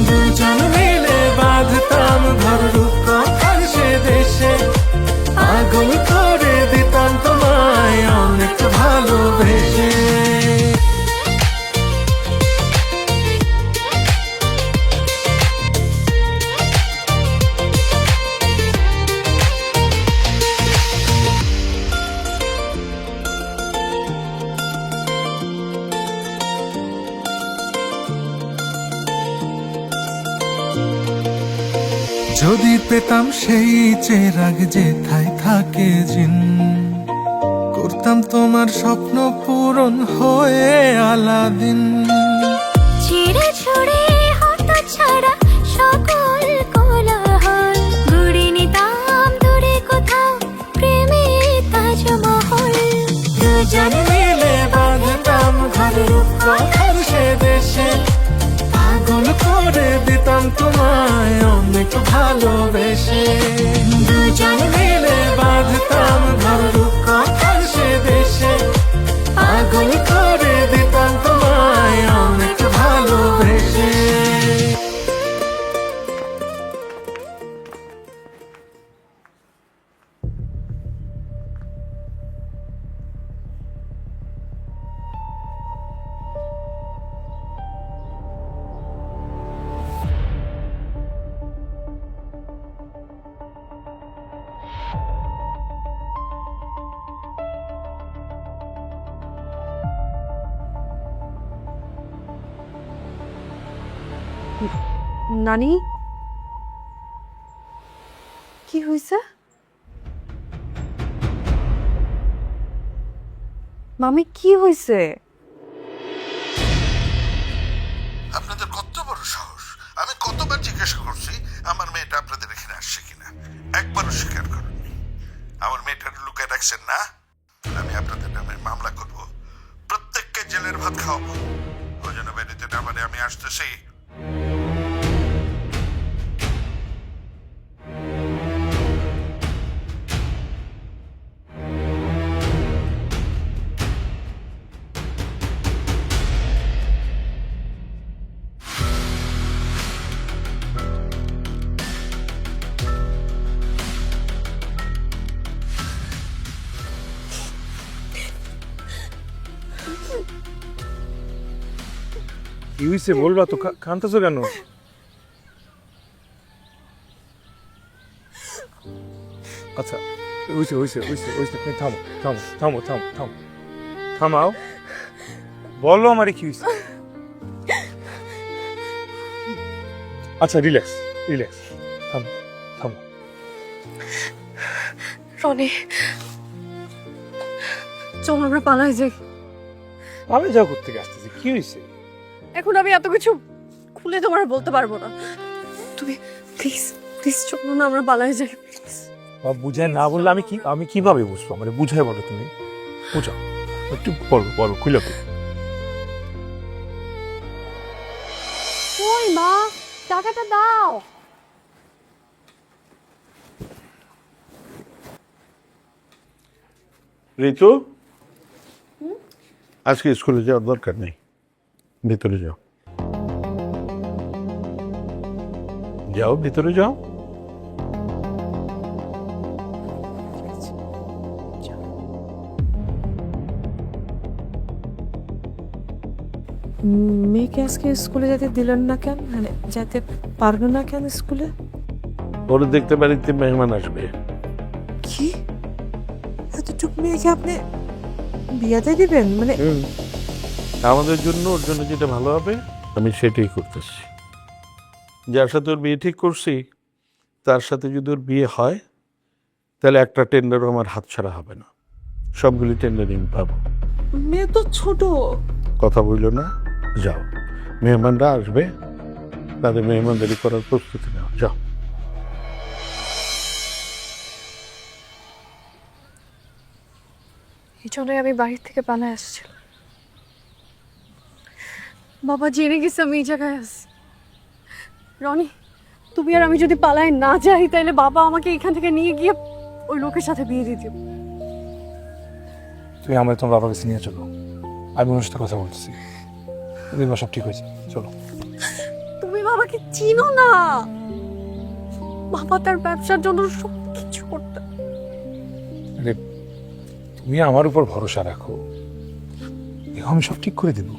দুজন মিলে বাঁধতাম ঘর রূপকথার সে দেশে, পাগল করে দিতাম তোমায় অনেক ভালোবেসে। যদি পেতাম সেই চেরাগ যেথায় থাকে জিন, করতাম তোমার স্বপ্ন পূরণ হয়ে আলাদিন। ছিঁড়ে ছুড়ে হত ছাড়া সকল কোলাহল, ঘুরে নিতাম দূরে কোথাও প্রেমে তাজমহল। দুজন মিলে বাঁধতাম ঘর রূপকথার সে দেশে, পাগল করে দিতাম তোমায় অনেক ভালোবেসে। দুজন মিলে বাঁধতাম ঘর রূপকথার পাগল করে দিতাম তোমায় অনেক ভালোবেসে। নানি কি হয়েছে? মামি কি হয়েছে? আপনাদের কত বড় সাহস! আমি কতবার জিজ্ঞাসা করছি আমার মেয়েটা আপনাদের এখানে আসছে কিনা, একবারও স্বীকার করেননি। আমার মেয়েটার লুকায় রাখছেন না, আমি আপনাদের নামে মামলা করব, প্রত্যেককে জেলের ভাত খাওয়াবো। ওই জন্য বেরিতে না পারে আমি আসতেছি। কি হয়েছে বলবা তো, কাঁদতেছো কেন? আচ্ছা হয়েছে হয়েছে হয়েছে হয়েছে, তুমি থামো থামো থামো থামো থামো থামাও, বলো আমারে কি হয়েছে। আচ্ছা রিল্যাক্স রিল্যাক্স, থামো থামো। রনি, চল আমরা পালাই যাই। আমি যাও করতে আসতেছি, কি হয়েছে? এখন আমি এত কিছু খুলে তোমার বলতে পারবো না। তুমি প্লিজ প্লিজ চলো না, আমরা পালাই যাই প্লিজ। বুঝায় না বললে আমি কিভাবে বুঝবো? মানে বুঝায় বলো, তুমি বুঝাও একটু, বলো বলো খুলে বলো। ওই মা, টাকাটা দাও। ঋতু, আজকে স্কুলে যাওয়ার দরকার নেই, ভিতরে যাও। যাও ভিতরে যাও। মেয়েকে আজকে স্কুলে যেতে দিলেন না কেন? মানে যেতে পারবে না কেন স্কুলে? ওরে দেখতে বাড়িতে মেহমান আসবে। কি এতটুকু মেয়েকে আপনি বিয়াতে দিবেন? মানে আমাদের জন্য, ওর জন্য যেটা ভালো হবে আমি সেটাই করতেছি। যার সাথে ওর বিয়ে ঠিক করছি তার সাথে যদি ওর বিয়ে হয় তাহলে একটা টেন্ডারও আমার হাতছাড়া হবে না, সবগুলি টেন্ডারই আমি পাবো। মেয়ে তো ছোট। কথা বললো না, যাও। মেহমানরা আসবে, তাদের মেহমানদারি করার প্রস্তুতি নাও, যাও। এই জন্যই আমি বাড়ির থেকে পালায় আসছিলাম। বাবা জেনে গেছে আমি এই জায়গায় আছি। রনি, তুমি আর আমি যদি পালায় না যাই তাহলে বাবা আমাকে এখান থেকে নিয়ে গিয়ে ওই লোকের সাথে বিয়ে দিয়ে দিবে। তুমি আমার তোমার বাবার কাছে নিয়ে চলো, আমি ওনার সাথে কথা বলতেছি, দেখবা সব ঠিক হয়েছে, চলো। তুমি বাবাকে চিনো না, বাবা তার ব্যবসার জন্য সব কিছু করতে। আরে তুমি আমার উপর ভরসা রাখো, আমি সব ঠিক করে দেবো।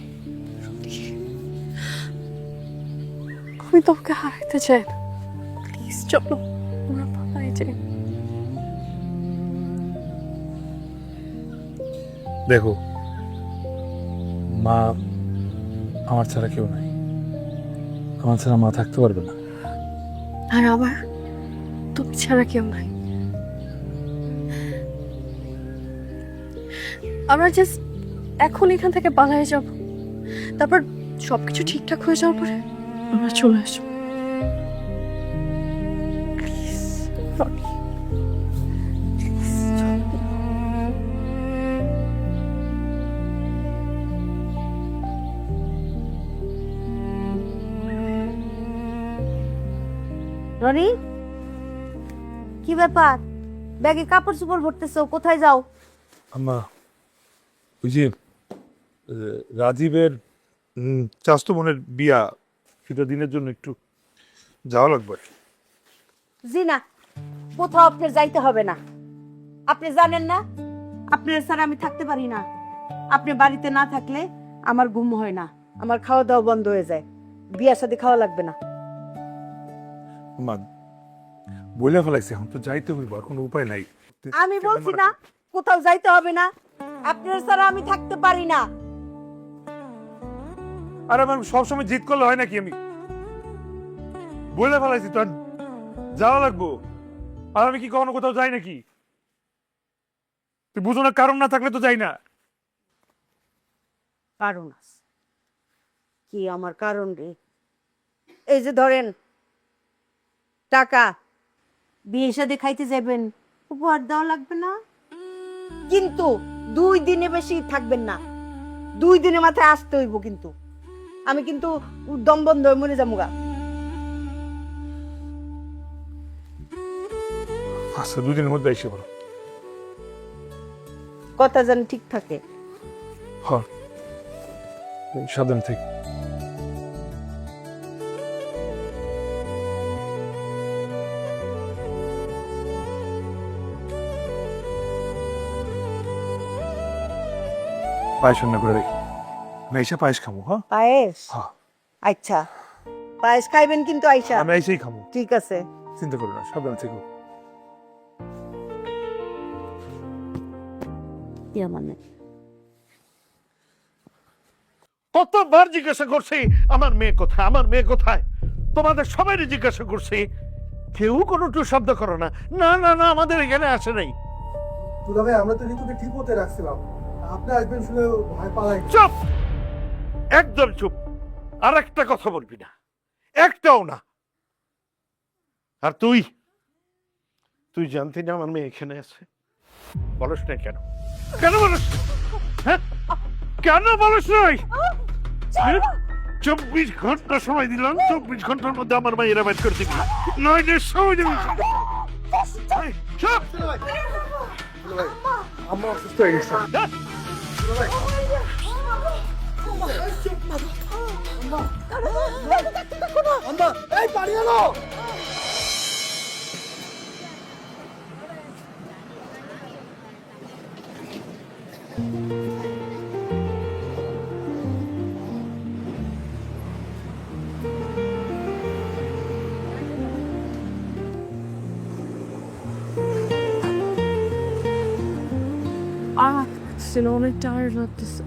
আমি তোমাকে হারাইতে চাই না, প্লিজ চলো আমরা পালাই যাই। দেখো মা আমার ছাড়া কেউ নাই, আমার ছাড়া মা থাকতে পারবে না। আর আমার তুমি ছাড়া কেউ নাই। আমরা জাস্ট এখন এখান থেকে পালাই যাব, তারপর সবকিছু ঠিকঠাক হয়ে যাওয়ার পরে আমরা চলে আসবো। প্লিজ রনি, রনি, কি ব্যাপার? ব্যাগে কাপড় চোপড় ভরতেছো, কোথায় যাও? আম্মা ওই যে রাজীবের চাস্তো বোনের বিয়া, সেটা দিনের জন্য একটু যাওয়া লাগবে। জি না, কোথাও আপনার যাইতে হবে না। আপনি জানেন না আপনার ছাড়া আমি থাকতে পারি না। আপনি বাড়িতে না থাকলে আমার ঘুম হয় না, আমার খাওয়া দাওয়া বন্ধ হয়ে যায়। বিয়ার সাথে খাওয়া লাগবে না। মা বলে ফেলাইছে, এখন তো যাইতে হইব, আর কোনো উপায় নাই। আমি বলছি না কোথাও যাইতে হবে না, আপনার ছাড়া আমি থাকতে পারি না। আর আমার সবসময় জিদ করলে হয় নাকি? আমি বলে ফেলাইছি তো, আর যাওয়া লাগবো। আর আমি কি কখনো কোথাও যাই নাকি? তুই বুঝো না, কারণ না থাকলে তো যাই না। কারণ আছে। কি আমার কারণ রে? এই যে ধরেন টাকা, বিয়ে শাদী খাইতে যাবেন, উপহার দেওয়া লাগবে না, কিন্তু 2 দিনে বেশি থাকবেন না। 2 দিনের মাথায় আসতে হইব, কিন্তু আমি কিন্তু দম বন্ধ হয়ে মরে যাবো গা। আচ্ছা, 2 দিনের মধ্যে এসে বলো। কথা যেন ঠিক থাকে। হ্যাঁ, সাবধান থেকে। পায়েস রান্না করে রেখি, আমি এসে পায়েস খাবো। হ্যাঁ, পায়েস? হ্যাঁ। আচ্ছা, পায়েস খাইবেন কিন্তু আইসা। আমি এসেই খাবো। ঠিক আছে, চিন্তা করো না, সাবধান থেকো। মানে কতবার জিজ্ঞাসা করছি আমার মেয়ে কোথায়, আমার মেয়ে কোথায়? তোমাদের সবাই জিজ্ঞাসা করছি, কেউ কোনো টু শব্দ করো না। না না না, আমাদের এখানে আসে নাই। দুলাভাই, আমরা তো ঋতুকে ঠিক মতে রাখছিলাম, আপনি আসবেন শুনে ভয় পালাই। চুপ, একদম চুপ। আর একটা কথা বলবি না, একটাও না। আর তুই তুই জানতি না আমার মেয়ে এখানে আছে? বলস না কেন? কেন বলস? হ্যাঁ, কেন বলস নাই? 24 ঘন্টা সময় দিলাম, 24 ঘন্টার মধ্যে আমার মায়েরা বাইর করে দিবি, নইলে সময় দিবি। চুপ। আমরা অসুস্থ হয়ে গেছি। এই পানি আনো। অনেক টায়ার্ড লাগতেছে।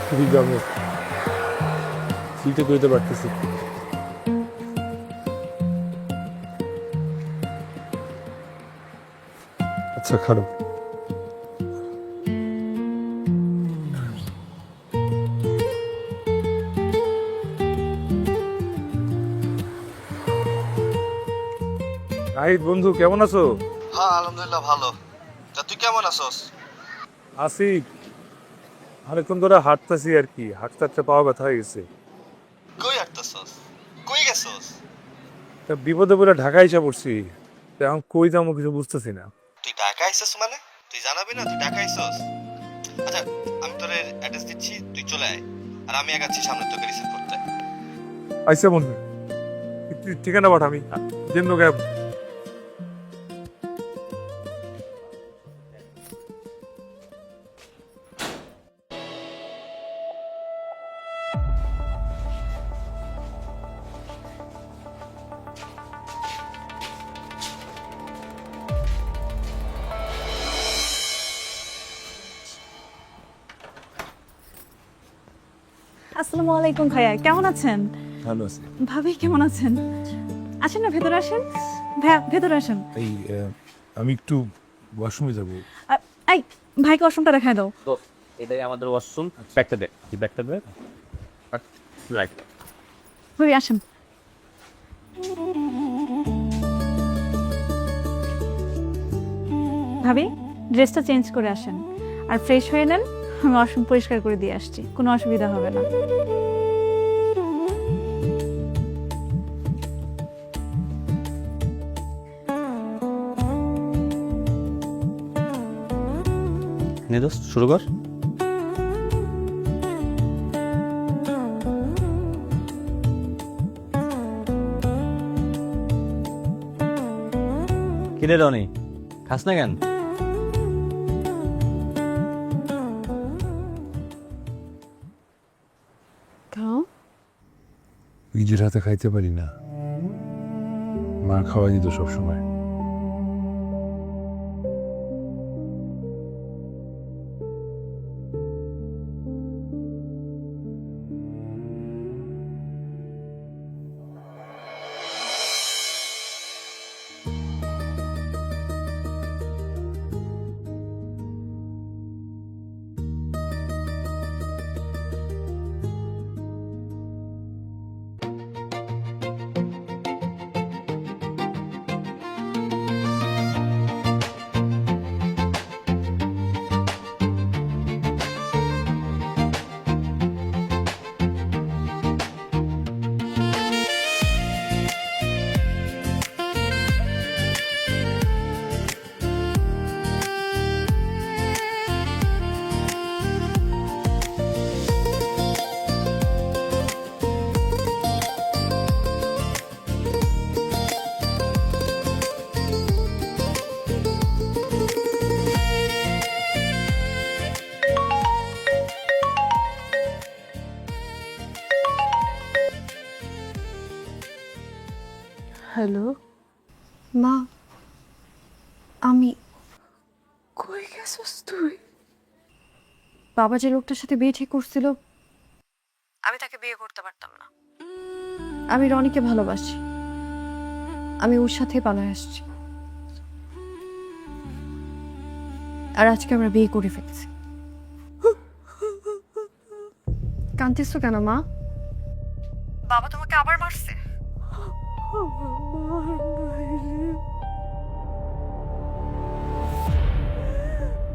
খুবই জমে, চিন্তা করতে পারতেছি। আচ্ছা, খারাপ। নাহিদ বন্ধু, কেমন আছো? হ্যাঁ, আলহামদুলিল্লাহ ভালো। তা তুই কেমন আছস? আছি, অনেকক্ষণ ধরে হাঁটতেছি আর কি। হাঁটতে হাঁটতে পাওয়া ব্যথা হয়ে গেছে। কই হাঁটতেছস? কই গেছস? তা বিপদে পড়ে ঢাকা এসে পড়ছি, তা এখন কই যাবো কিছু বুঝতেছি না। তুই ঢাকা আইছস মানে? তুই জানাবি না তুই ঢাকা আইছস? আচ্ছা, আমি তোর অ্যাড্রেস দিচ্ছি, তুই চলে আয়, আর আমি আগাচ্ছি সামনে তোকে রিসিভ করতে। আইসা বন্ধু, ঠিকানা পাঠামি যেন গায়ে। আসসালামু আলাইকুম ভাইয়া, কেমন আছেন? ভালো আছে। ভাবি কেমন আছেন? আসেন না, ভেতরে আসেন। ভাইয়া ভেতরে আসেন। এই আমি একটু ওয়াশরুমে যাবো। এই ভাইকে ওয়াশরুমটা দেখায় দাও। তো এটাই আমাদের ওয়াশরুম। ব্যাগটা দে, এই ব্যাগটা দে। রাইট। ভাবি আসেন। ভাবি ড্রেসটা চেঞ্জ করে আসেন আর ফ্রেশ হয়ে নেন। আমি ওয়াশরুম পরিষ্কার করে দিয়ে আসছি, কোনো অসুবিধা হবে না। নে দোস্ত শুরু কর। কিরে রনি, খাস না কেন? খাও। নিজের হাতে খাইতে পারি না, মা খাওয়াই দিত সবসময়। হ্যালো মা, আমি কই গেছস তুই? বাবা যে লোকটার সাথে বিয়ে ঠিক করছিল, আমি তাকে বিয়ে করতে পারতাম না। আমি রনিকে ভালোবাসি, আমি ওর সাথে পালায় আসছি। আর আজকে আমরা বিয়ে করে ফেলছি। কাঁদতেছো কেন মা? বাবা তোমাকে আবার মারছে?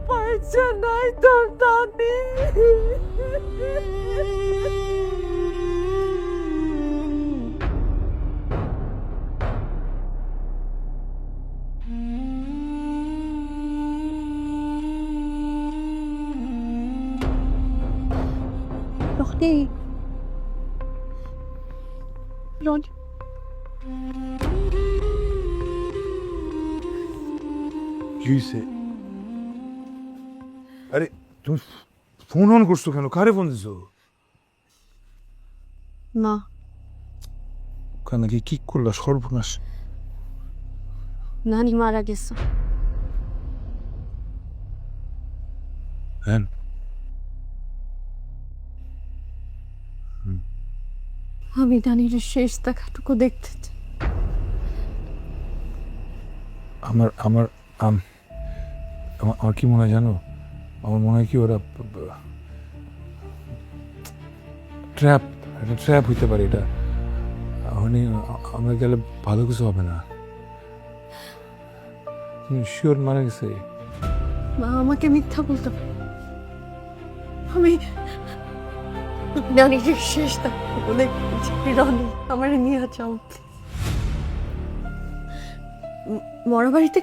পয়সা নাই তোর দাদি। রনি, রনি, কি হয়েছে? আরে তুমি ফোন অন করছো কেন? কারে ফোন দিছো? মা। কেন কি করলা? সর্বনাশ। নানি মারা গেছে। হ্যাঁ, আমি নানির শেষ দেখাটুকু দেখতে চাই। আমার আমার আমার কি মনে হয় জানো? আমার মনে হয় কি ওরা ট্র্যাপ হইতে পারে। এটা মানে আমরা গেলে ভালো কিছু হবে না। তুমি শিওর মারা গেছে? মা আমাকে মিথ্যা বলতে পারে। আমি নানির শেষ দেখাটুকু দেখতে চাই। রনি, আমার নিয়ে যাও। মরা বাড়িতে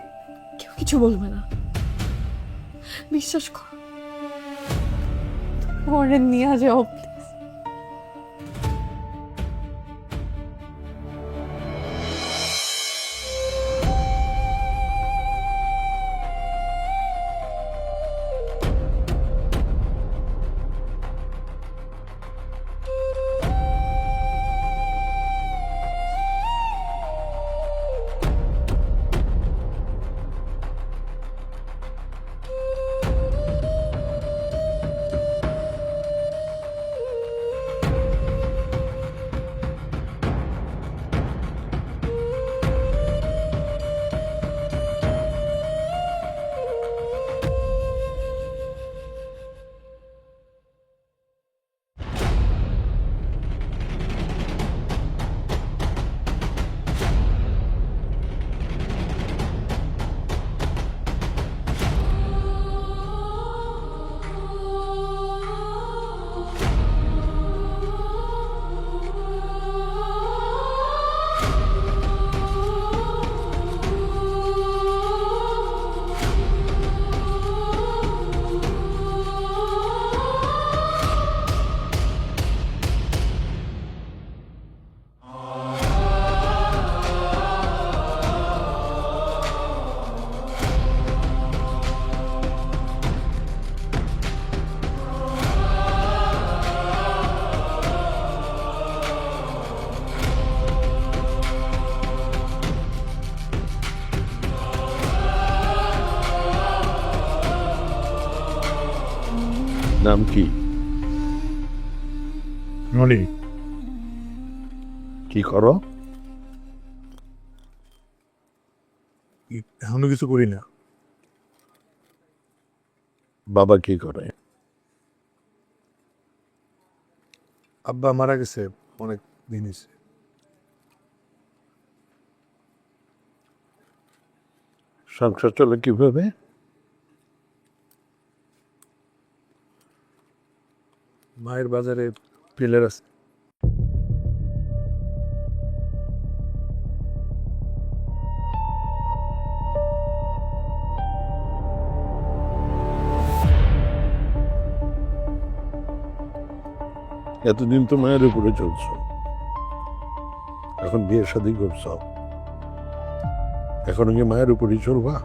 কেউ কিছু বলবে না, বিশ্বাস কর। মরে নিয়ে যাও প্লিজ। নাম কি? রনি, কি করো? এখনো কিছু করি না। বাবা কি করে? আব্বা মারা গেছে অনেক দিন হয়েছে। সংসার চলে কিভাবে? মায়ের বাজারে পিলার আছে। এতদিন তো মায়ের উপরে চলছ, এখন বিয়ের শাদী করছ, এখন কি মায়ের উপরেই চলবা?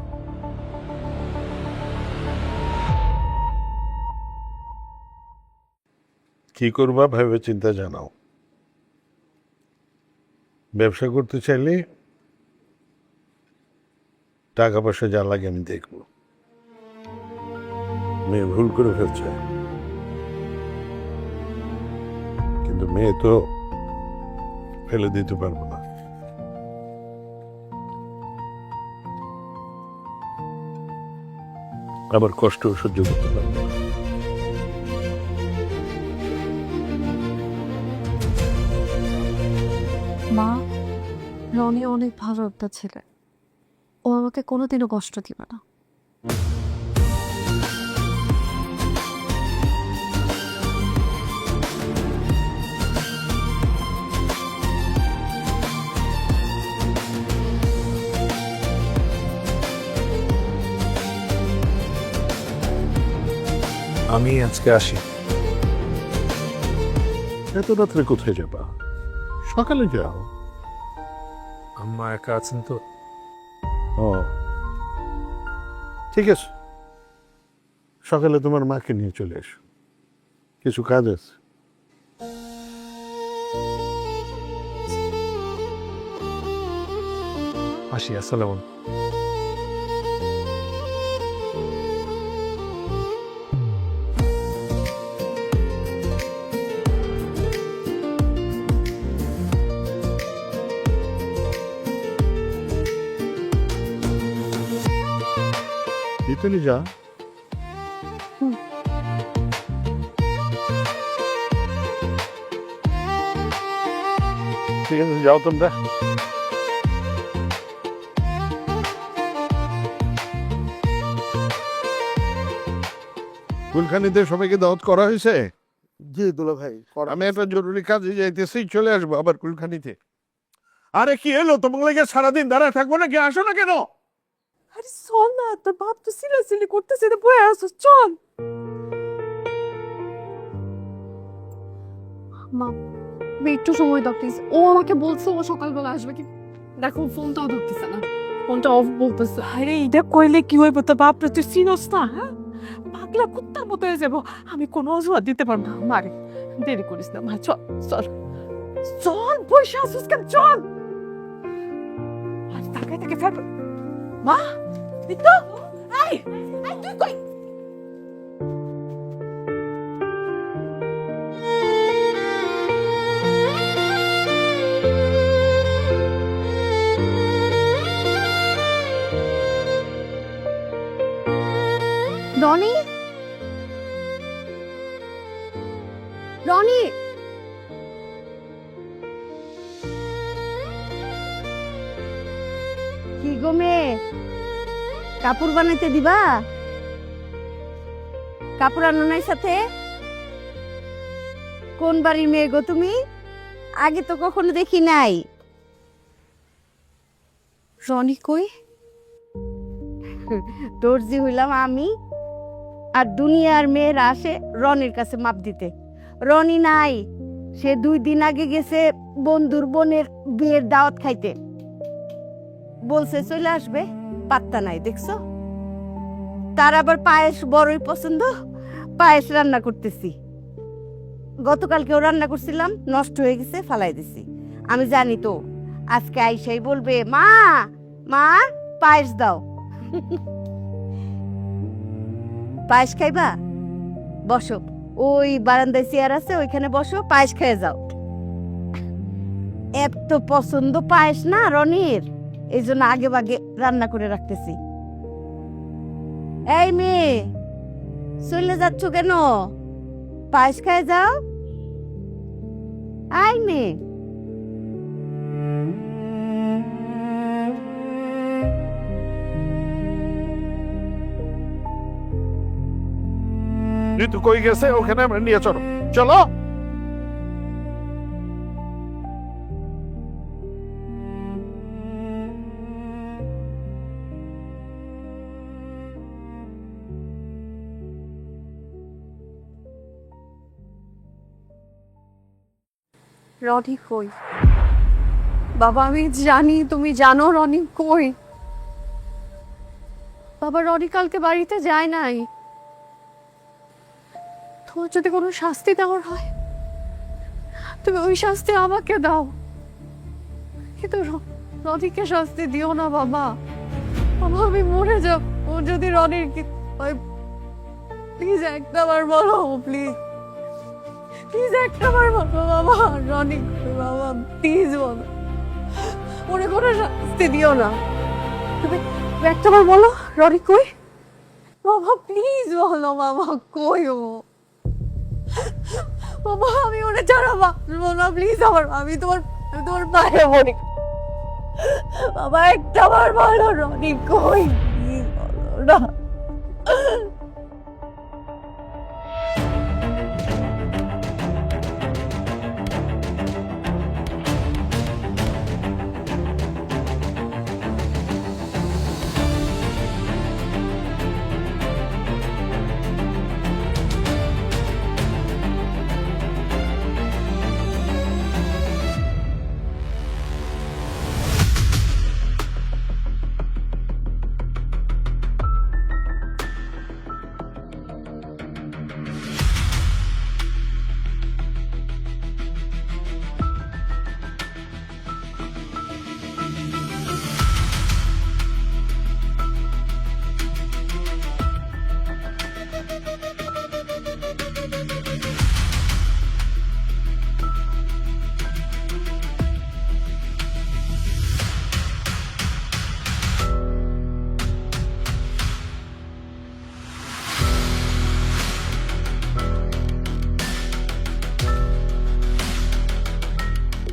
কি করবা ভেবে চিন্তা জানাও। ব্যবসা করতে চাইলে টাকা পয়সা যা লাগে আমি দেখব। মেয়ে ভুল করে ফেলছে, কিন্তু মেয়ে তো ফেলে দিতে পারবো না। আবার কষ্ট সহ্য করতে পারবো না। মা, রনি অনেক ভালো একটা ছেলে, ও আমাকে কোনোদিনও কষ্ট দিবে না। আমি আজকে আসি। এত রাত্রে কোথায় যাবা? সকালে যাও। আম্মা একা আছেন তো। ও ঠিক আছে, সকালে তোমার মাকে নিয়ে চলে এসো, কিছু কাজ আছে। আসি, আসসালামু আলাইকুম। ভিতরে যা। ঠিক আছে, যাও তোমরা। কুলখানিতে সবাইকে দাওয়াত করা হয়েছে? জি দুলা ভাই, আমি একটা জরুরি কাজে যাইতেছি, চলে আসবো আবার কুলখানিতে। আরে কি এলো, তোমার লাগে সারাদিন দাঁড়ায় থাকবো নাকি? আসো না কেন? আরে চল না, তোর বাপ তো সিলাসিলি করতেছে, তো বয়ে আসো, চল। মা, আমি একটু সময় দাও প্লিজ। ও আমাকে বলছে ও সকালবেলা আসবে, কি দেখো ফোনটাও ধরতেছে না, ফোনটা অফ বলতেছে। আরে এটা কইলে কি হইব, তোর বাপরে তুই চিনস না? হ্যাঁ, পাগলা কুত্তার মতো হয়ে যাবো। আমি কোনো অজুহাত দিতে পারবো না। মারে, দেরি করিস না মা, চল চল চল, বসে আসুস কেন, চল। আর তাকায় তাকে ফের মা, বিট্টু, এই এই তুই কই? রনি, রনি, কি গো মেয়ে, কাপড় বানাইতে দিবা? কাপড় আনো নাই সাথে? কোন বাড়ির মেয়ে গো তুমি? আগে তো কখনো দেখি নাই। রনি কই? দর্জি হইলাম আমি, আর দুনিয়ার মেয়েরা আসে রনির কাছে মাপ দিতে। রনি নাই, সে 2 দিন আগে গেছে বন্ধুর বোনের বিয়ের দাওয়াত খাইতে, বলছে চলে আসবে, পাত্তা নাই দেখছো। তার আবার পায়েস বড়ই পছন্দ, পায়েস রান্না করতেছি। গতকালকেও রান্না করছিলাম, নষ্ট হয়ে গেছে, ফালাই দিছি। আমি জানি তো আজকে আইসাই বলবে, মা মা পায়েস দাও। পায়েস খাইবা? বসো, ওই বারান্দায় চেয়ার আছে, ওইখানে বসো, পায়েস খেয়ে যাও। এত পছন্দ পায়েস না রনির, এই জন্য আগে ভাগে রান্না করে রাখতেছি। এই মেয়ে, চলে যাচ্ছ কেন? পায়েস খেয়ে যাও। আই মেয়ে, ঋতু কই গেছে? ওখানে আমরা নিয়ে চলো, চলো। রনি কই? বাবা আমি জানি তুমি জানো রনি কই। বাবা রনি কালকে বাড়িতে যায় নাই। তোমার যদি কোনো শাস্তি দেওয়ার হয় তুমি ওই শাস্তি আমাকে দাও, কিন্তু রনিকে শাস্তি দিও না বাবা। বাবা আমি মরে যাব ও যদি রনির প্লিজ একটা বার বলো, প্লিজ প্লিজ একটা বার বলো বাবা। রনি বাবা প্লিজ বলো, ওরে কোনো শাস্তি দিও না। তুমি একটা বার বলো রনি কই? বাবা প্লিজ বলো বাবা কই ও? বাবা আমি ওরে ছাড়া বাঁচবো না, প্লিজ আমি তোমার পায়ে পড়ি। বাবা একটা বার বলো রনি কই, প্লিজ বলো না।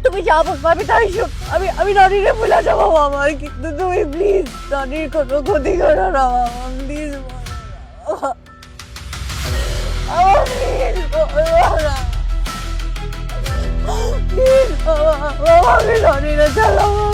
তুমি যা বলবো আমি তাই শুন। আমি রনিরে ভুলে যাবো বাবা, কিন্তু তুমি প্লিজ রনির কোনো ক্ষতি করো না বাবা, প্লিজ আমি রনিরে চালাবো।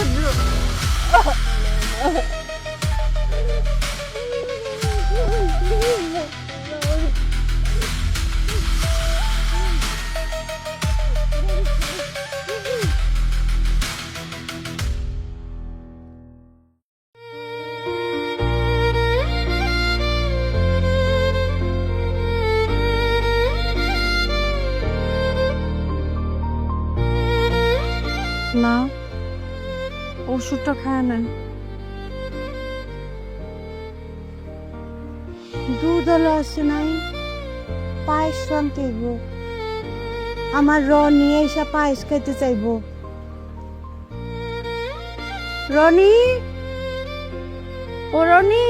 না, ওষুধটা খায় নেন। দুধ আলো আসে নাই, পায়েস আনতে হইব। আমার রনি এসে পায়েস খাইতে চাইব। রনি, ও রনি,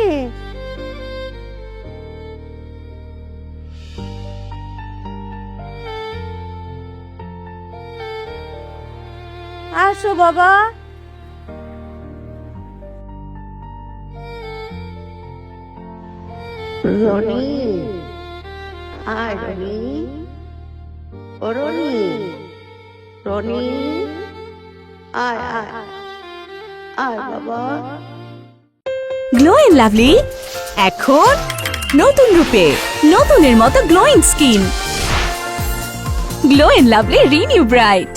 আসো বাবা। রনি, আয় রনি, ও রনি, রনি, আয় আয় আয় বাবা। গ্লো এন্ড লাভলি এখন নতুন রূপে, নতুনের মতো glowing skin. Glow and lovely renew bright.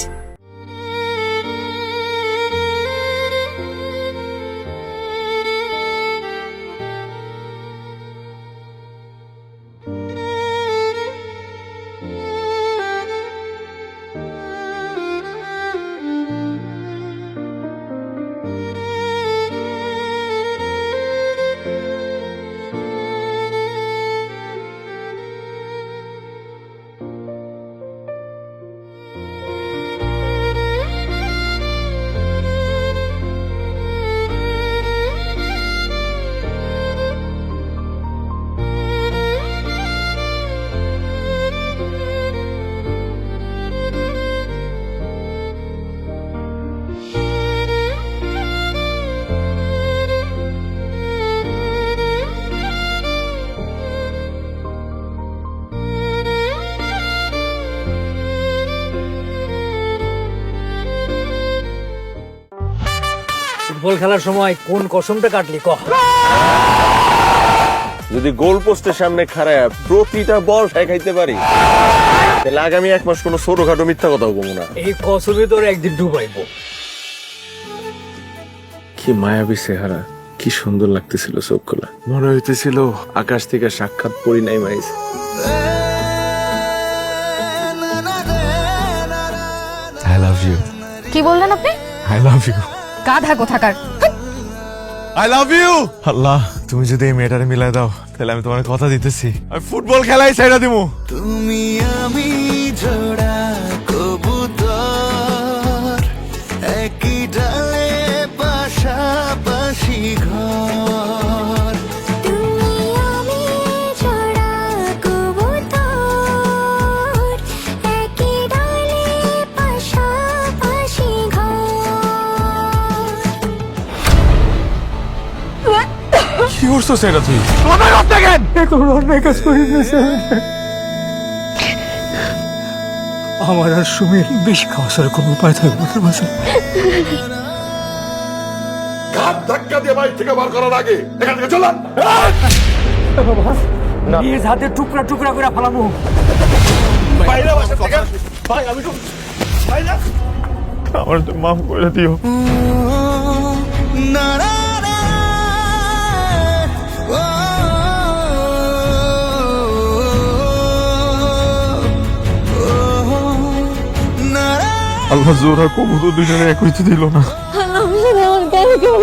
Football খেলার সময় কোন কসমটা কাটলি ক? যদি গোল পোস্টের সামনে খাড়ায় প্রতিটা বল খাইতে পারি তাহলে আগামী 1 মাস কোনো ছোটখাটো মিথ্যা কথাও বলবো না। এই কসমে তোর একদিন ডুবাইবো। কি মায়াবী চেহারা, কি সুন্দর লাগতেছিল চোখগুলা, মনে হইতেছিল আকাশ থেকে সাক্ষাৎ পরি নাই মাইস। I love you. কি বললেন আপনি? I love you. গাধা কোথাকার। I love you. আল্লাহ, তুমি যদি এই মেয়েটারে মিলাই দাও তাহলে আমি তোমার কথা দিতেছি আমি ফুটবল খেলাই ছেড়ে দিমু। তুমি আমি জোড়া কবুতর, একই ডালে পাশাপাশি ঘর। তুমি আমি জোড়া কবুতর, একই ডালে পাশাপাশি কি করছো সেটা তুই? আমার আর সুমির বেশি খাওয়ার কোনো উপায় থাকবে না বাসা। ঘাট ধাক্কা দিয়ে বাড়ি থেকে বার করার আগে এখান থেকে চলান। নিজ হাতে টুকরা টুকরা করে ফেলাবো। আমার তো মাফ করে দিও। না না না, ও, না না। আল্লাহ জোর আর কবুতর দুজনে এক হইতে দিল না। আমার কেন কেউ